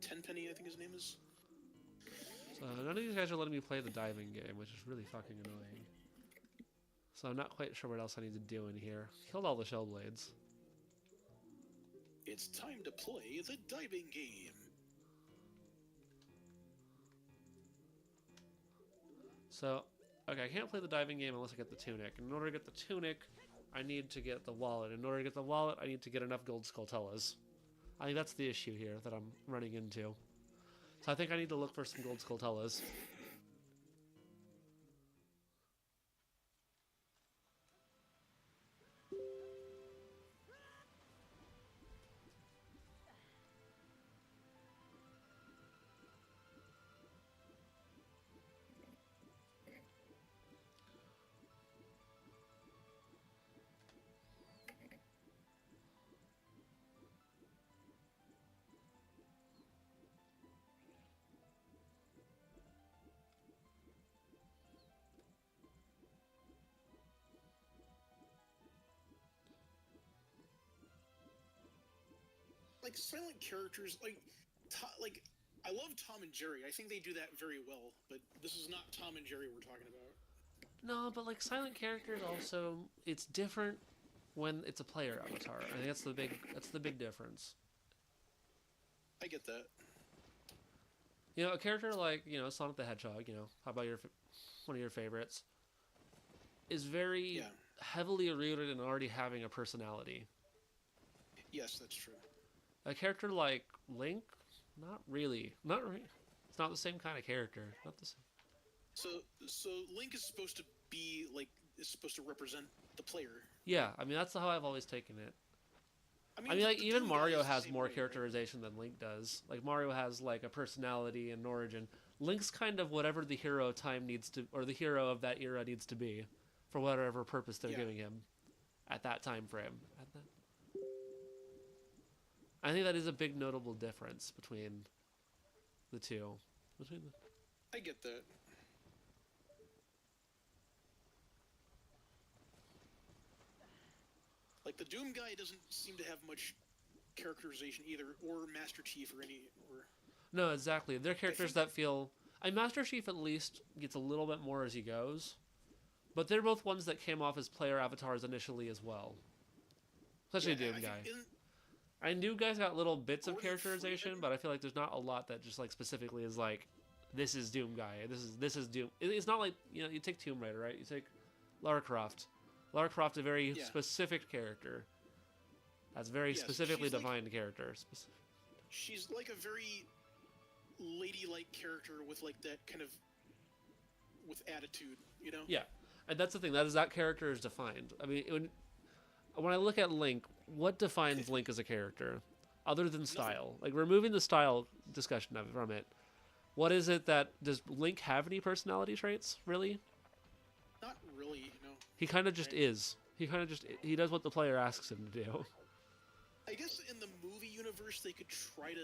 Speaker 2: Tenpenny, I think his name is.
Speaker 1: So none of these guys are letting me play the diving game, which is really fucking annoying. So I'm not quite sure what else I need to do in here. Killed all the shell blades.
Speaker 2: It's time to play the diving game.
Speaker 1: So, okay, I can't play the diving game unless I get the tunic. In order to get the tunic, I need to get the wallet. In order to get the wallet, I need to get enough gold skulltulas. I think that's the issue here that I'm running into. So I think I need to look for some gold skulltulas.
Speaker 2: like silent characters, like I love Tom and Jerry. I think they do that very well, but this is not Tom and Jerry we're talking about.
Speaker 1: No, but like silent characters also, it's different when it's a player avatar. I think that's the big difference.
Speaker 2: I get that.
Speaker 1: You know, a character like, you know, Sonic the Hedgehog, you know, how about one of your favorites, is very heavily rooted in already having a personality.
Speaker 2: Yes, that's true.
Speaker 1: A character like Link, not really. It's not the same kind of character. Not the same.
Speaker 2: So Link is supposed to be like is supposed to represent the player.
Speaker 1: Yeah, I mean that's how I've always taken it. I mean, like,
Speaker 2: the
Speaker 1: even
Speaker 2: Doom
Speaker 1: Mario
Speaker 2: guy is the
Speaker 1: has
Speaker 2: same
Speaker 1: more
Speaker 2: way, right?
Speaker 1: characterization than Link does. Like, Mario has, like, a personality and an origin. Link's kind of whatever the hero of time needs to, or the hero of that era needs to be, for whatever purpose they're giving him at that time frame. I think that is a big notable difference between the two.
Speaker 2: I get that. Like the Doom guy doesn't seem to have much characterization either, or Master Chief or any. Or
Speaker 1: No, exactly. They're characters that feel. Master Chief at least gets a little bit more as he goes, but they're both ones that came off as player avatars initially as well. Especially Doom guy. I Doom guy's got little bits of characterization, but I feel like there's not a lot that just like specifically is like, this is Doom guy. This is Doom. It's not like, you know, you take Tomb Raider, right? You take Lara Croft. Lara Croft, a very specific character. That's very specifically defined character.
Speaker 2: She's like a very ladylike character with like that kind of with attitude, you know?
Speaker 1: Yeah, and that's the thing. That character is defined. I mean, when I look at Link, what defines Link as a character, other than style? Like removing the style discussion of it from it, what is it that does Link have any personality traits? Really?
Speaker 2: Not really, no.
Speaker 1: He kind of just is. He does what the player asks him to do.
Speaker 2: I guess in the movie universe they could try to.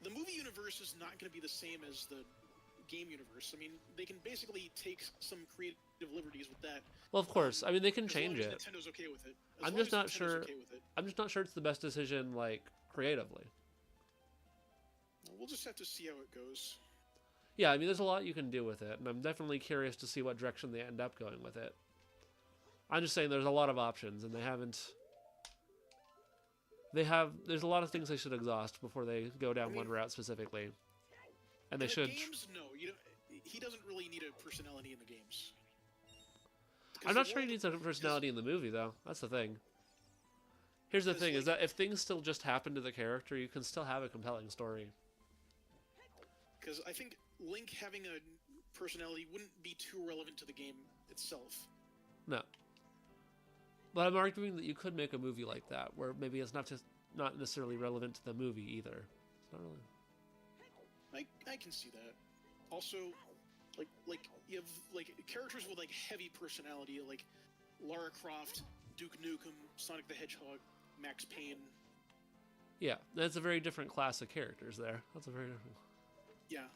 Speaker 2: The movie universe is not going to be the same as the game universe. I mean, they can basically take some creative liberties with that.
Speaker 1: Well, of course. I mean, they can change it.
Speaker 2: Nintendo's okay with it.
Speaker 1: I'm just not sure. I'm just not sure it's the best decision, like creatively.
Speaker 2: We'll just have to see how it goes.
Speaker 1: Yeah, I mean, there's a lot you can do with it, and I'm definitely curious to see what direction they end up going with it. I'm just saying there's a lot of options, and they haven't. There's a lot of things they should exhaust before they go down one route specifically, and they should.
Speaker 2: Games, no, he doesn't really need a personality in the games.
Speaker 1: I'm not sure he needs a personality in the movie, though. That's the thing. Here's the thing: is that if things still just happen to the character, you can still have a compelling story.
Speaker 2: Because I think Link having a personality wouldn't be too relevant to the game itself.
Speaker 1: No. But I'm arguing that you could make a movie like that, where maybe it's not necessarily relevant to the movie either. It's not really.
Speaker 2: I can see that. Also, like you have like characters with like heavy personality, like Lara Croft, Duke Nukem, Sonic the Hedgehog, Max Payne.
Speaker 1: Yeah, that's a very different class of characters there. That's a very different.
Speaker 2: Yeah.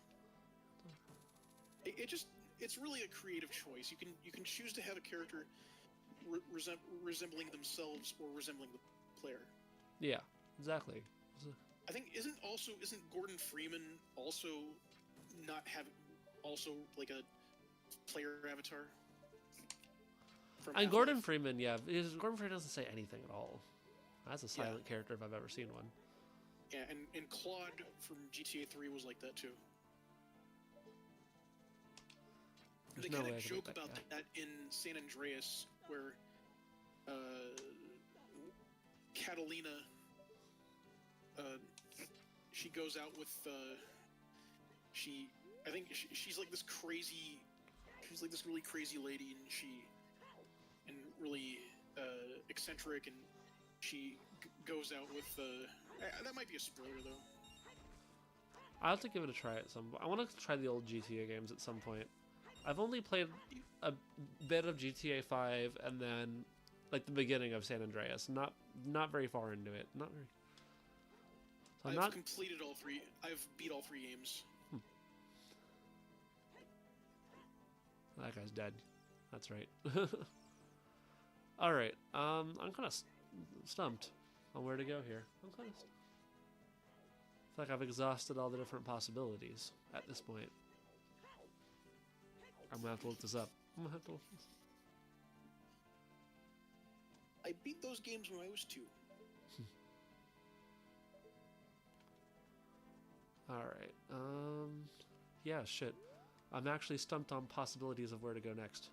Speaker 2: It's really a creative choice. You can choose to have a character resembling themselves or resembling the player.
Speaker 1: Yeah, exactly.
Speaker 2: I think isn't Gordon Freeman also not having like a player avatar?
Speaker 1: And Gordon Freeman, Gordon Freeman doesn't say anything at all. That's a silent character if I've ever seen one.
Speaker 2: Yeah, and Claude from GTA 3 was like that too. They kind of joke about that in San Andreas, where Catalina, she goes out with I think she's like this crazy, she's like this really crazy lady, and really eccentric, and she goes out with that might be a spoiler though.
Speaker 1: I'll have to give it a try at some point. I want to try the old GTA games at some point. I've only played a bit of GTA 5 and then like the beginning of San Andreas. Not very far into it. Not very. So
Speaker 2: I've completed all three. I've beat all three games.
Speaker 1: That guy's dead. That's right. All right. I'm kind of stumped on where to go here. feel like I've exhausted all the different possibilities at this point. I'm gonna have to look this up. I'm gonna have to look this.
Speaker 2: I beat those games when I was 2.
Speaker 1: Alright, yeah, shit. I'm actually stumped on possibilities of where to go next.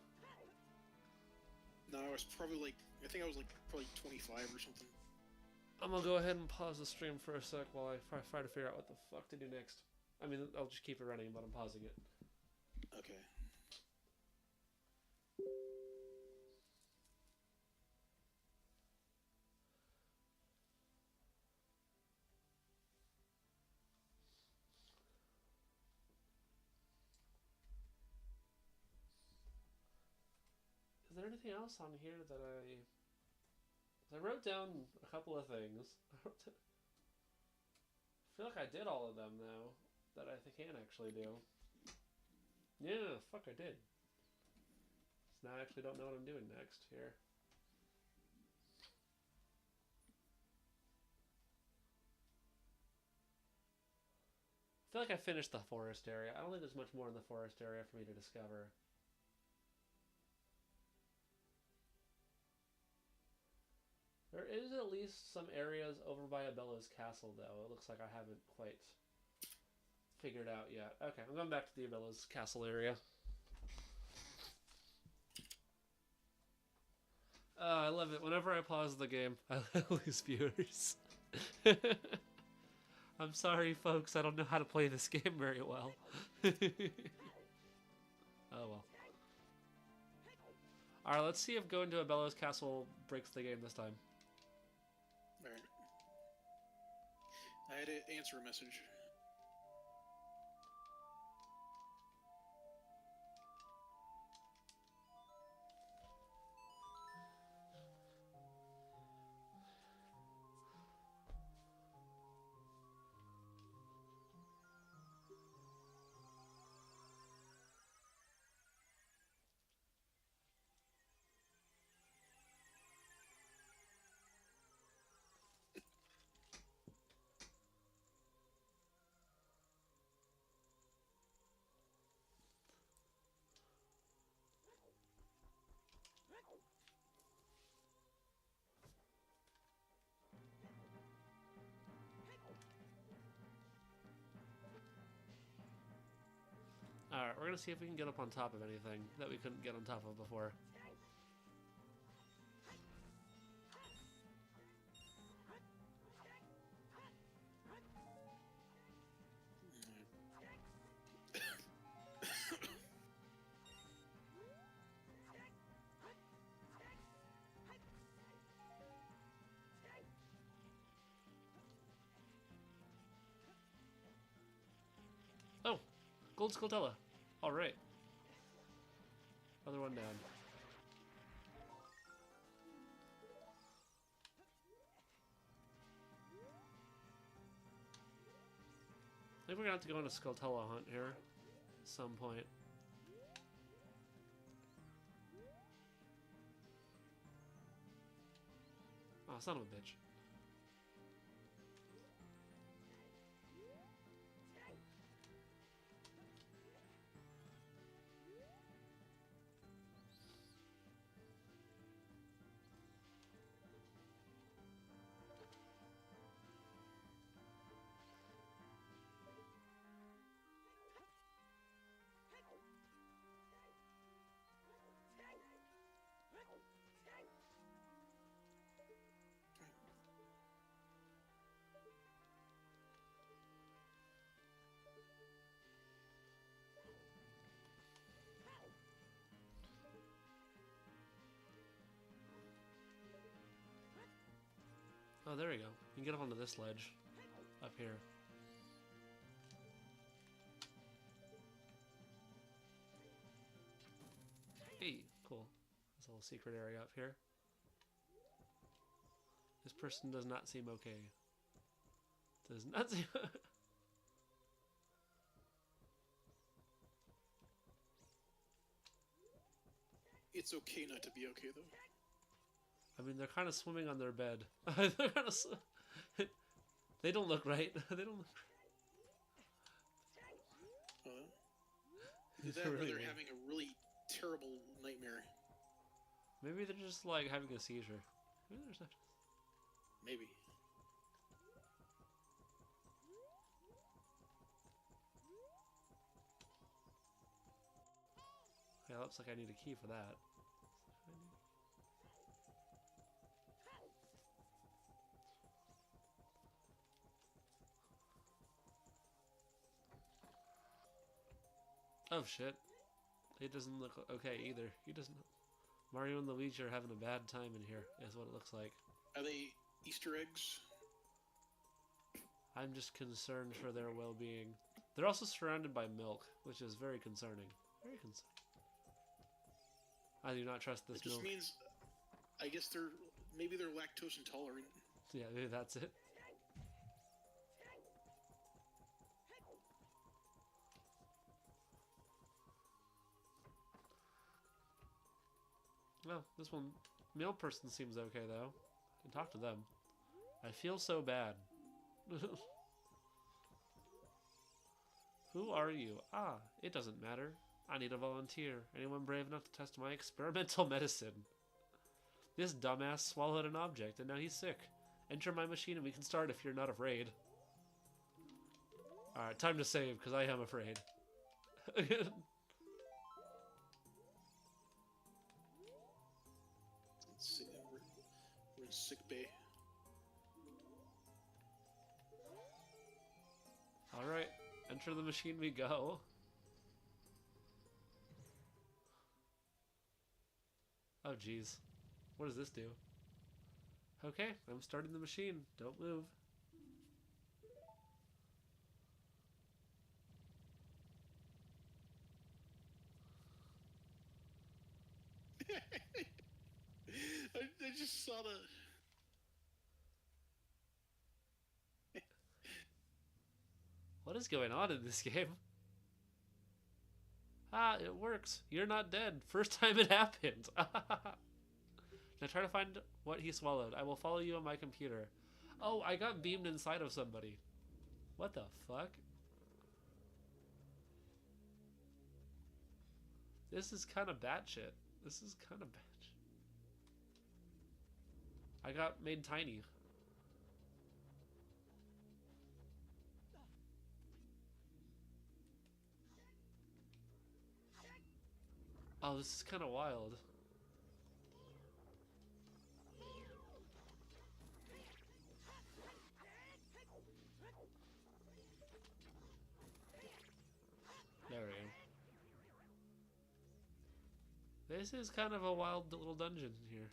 Speaker 2: No, I was probably like, I think I was like probably 25 or something.
Speaker 1: I'm gonna go ahead and pause the stream for a sec while I try to figure out what the fuck to do next. I mean, I'll just keep it running, but I'm pausing it.
Speaker 2: Okay.
Speaker 1: Is there anything else on here that I wrote down a couple of things. I feel like I did all of them now that I can actually do. Yeah, fuck, I did. So now I actually don't know what I'm doing next here. I feel like I finished the forest area. I don't think there's much more in the forest area for me to discover. There is at least some areas over by Abella's castle, though. It looks like I haven't quite figured out yet. Okay, I'm going back to the Abella's castle area. I love it. Whenever I pause the game, I lose viewers. I'm sorry, folks. I don't know how to play this game very well. Oh, well. Alright, let's see if going to Abella's castle breaks the game this time.
Speaker 2: Alright. I had to answer a message.
Speaker 1: Alright, we're gonna see if we can get up on top of anything that we couldn't get on top of before. Oh! Gold Skulltula! Alright. Other one down. I think we're gonna have to go on a Skulltula hunt here at some point. Oh, son of a bitch. Oh, there we go. You can get up onto this ledge up here. Hey, cool. There's a little secret area up here. This person does not seem okay. Does not seem...
Speaker 2: It's okay not to be okay, though.
Speaker 1: I mean, they're kind of swimming on their bed. They're kind of... They don't look right. They don't look...
Speaker 2: Either that or they're having a really terrible nightmare.
Speaker 1: Maybe they're just like having a seizure. Maybe there's not.
Speaker 2: Maybe.
Speaker 1: Yeah, looks like I need a key for that. Oh shit. It doesn't look okay either. He doesn't. Mario and Luigi are having a bad time in here, is what it looks like.
Speaker 2: Are they Easter eggs?
Speaker 1: I'm just concerned for their well-being. They're also surrounded by milk, which is very concerning. Very concerning. I do not trust this milk.
Speaker 2: It just means, I guess maybe they're lactose intolerant.
Speaker 1: Yeah, maybe that's it. Well, this one, male person seems okay though. I can talk to them. I feel so bad. Who are you? Ah, it doesn't matter. I need a volunteer. Anyone brave enough to test my experimental medicine? This dumbass swallowed an object and now he's sick. Enter my machine and we can start if you're not afraid. Alright, time to save because I am afraid.
Speaker 2: We're in sick bay.
Speaker 1: Alright, enter the machine we go. Oh jeez. What does this do? Okay, I'm starting the machine. Don't move.
Speaker 2: I just saw the...
Speaker 1: What is going on in this game? Ah, it works. You're not dead. First time it happened. Now try to find what he swallowed. I will follow you on my computer. Oh, I got beamed inside of somebody. What the fuck? This is kind of batshit. This is kind of batshit. I got made tiny. Oh, this is kind of wild. There we go. This is kind of a wild little dungeon here.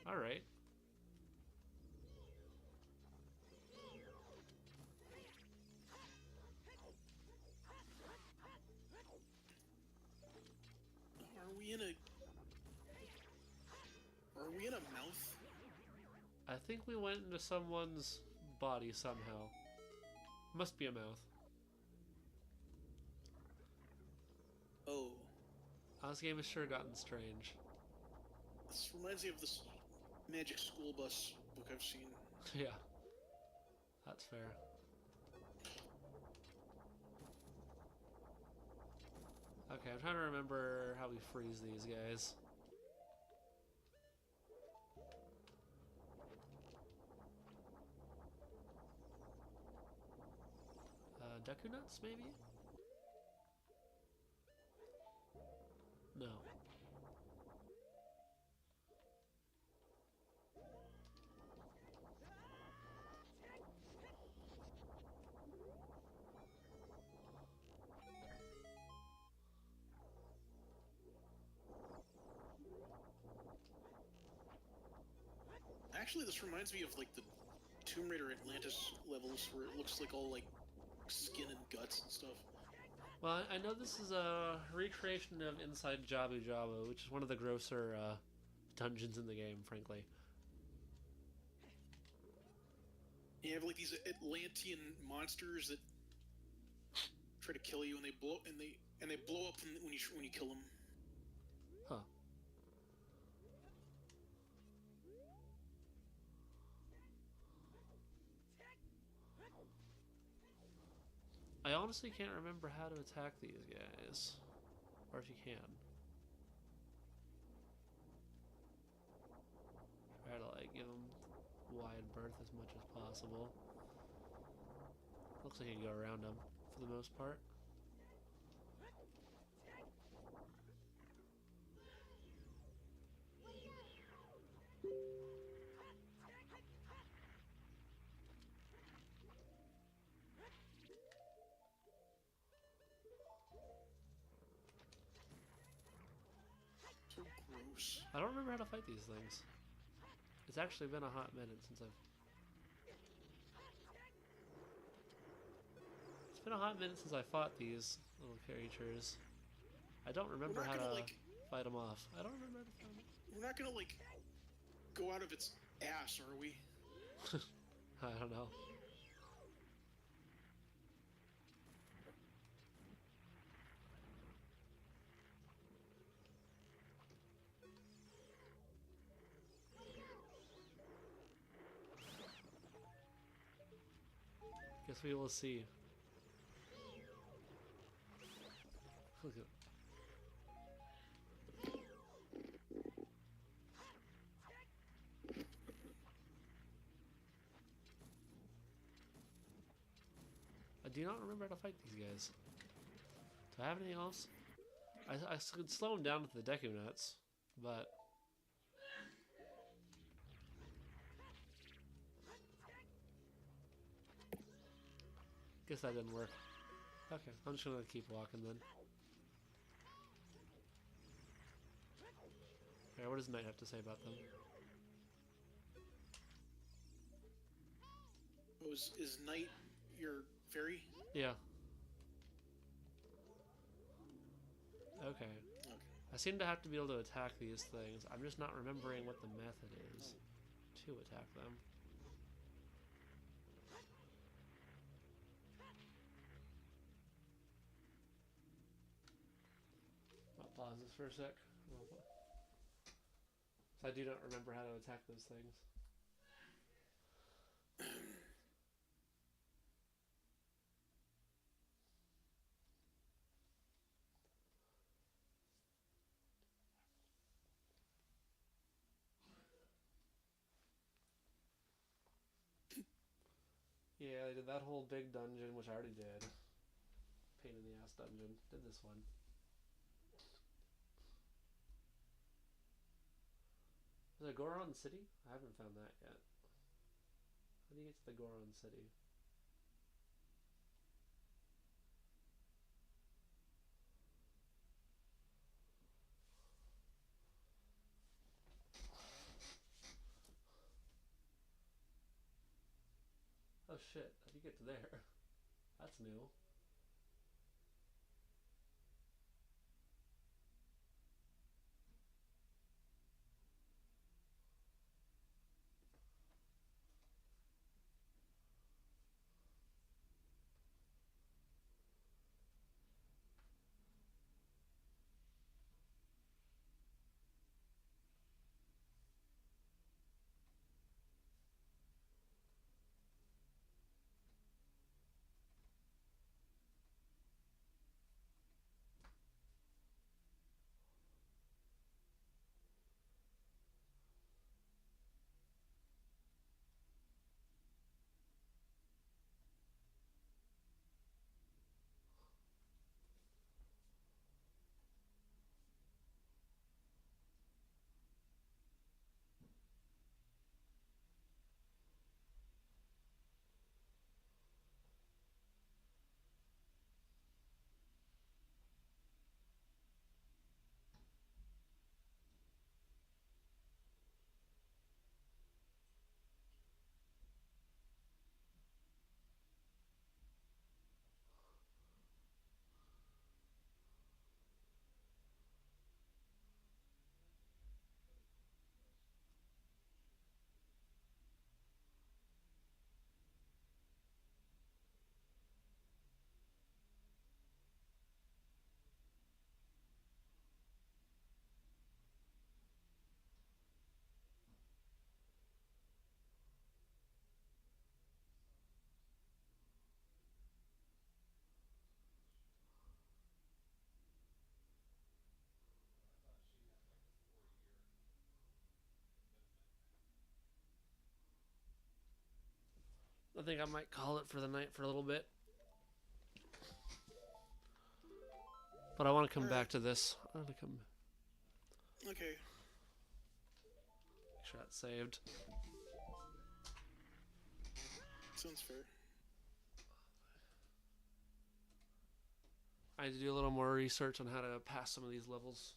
Speaker 1: Alright.
Speaker 2: Are we in a mouth?
Speaker 1: I think we went into someone's body somehow. Must be a mouth.
Speaker 2: Oh.
Speaker 1: This game has sure gotten strange.
Speaker 2: This reminds me of this Magic School Bus book I've seen.
Speaker 1: Yeah. That's fair. Okay, I'm trying to remember how we freeze these guys. Deku Nuts, maybe? No.
Speaker 2: Actually, this reminds me of like the Tomb Raider Atlantis levels where it looks like all like skin and guts and stuff.
Speaker 1: Well, I know this is a recreation of Inside Jabu Jabu, which is one of the grosser dungeons in the game, frankly.
Speaker 2: You have like these Atlantean monsters that try to kill you, and they blow up when you kill them.
Speaker 1: Huh. I honestly can't remember how to attack these guys. can. Try to like give them wide berth as much as possible. Looks like you can go around them for the most part.
Speaker 2: So gross.
Speaker 1: I don't remember how to fight these things. It's actually been a hot minute since I've... It's been a hot minute since I fought these little creatures. I don't remember how to fight them off. I don't remember how to fight them.
Speaker 2: We're not gonna like go out of its ass, are we?
Speaker 1: I don't know. Guess we will see. Look at... I do not remember how to fight these guys. Do I have anything else? I could slow them down with the Deku Nuts, but... Guess that didn't work. Okay, I'm just gonna keep walking then. Alright, what does Knight have to say about them?
Speaker 2: Oh, is Knight your fairy?
Speaker 1: Yeah. Okay. I seem to have to be able to attack these things. I'm just not remembering what the method is to attack them. I'll pause this for a sec. So I do not remember how to attack those things. Yeah, I did that whole big dungeon, which I already did. Pain in the ass dungeon. Did this one. Is it Goron City? I haven't found that yet. How do you get to the Goron City? Oh shit, how do you get to there? That's new. I think I might call it for the night for a little bit. But I want to come back to this. I want to come.
Speaker 2: Okay.
Speaker 1: Make sure that's saved.
Speaker 2: Sounds fair.
Speaker 1: I need to do a little more research on how to pass some of these levels.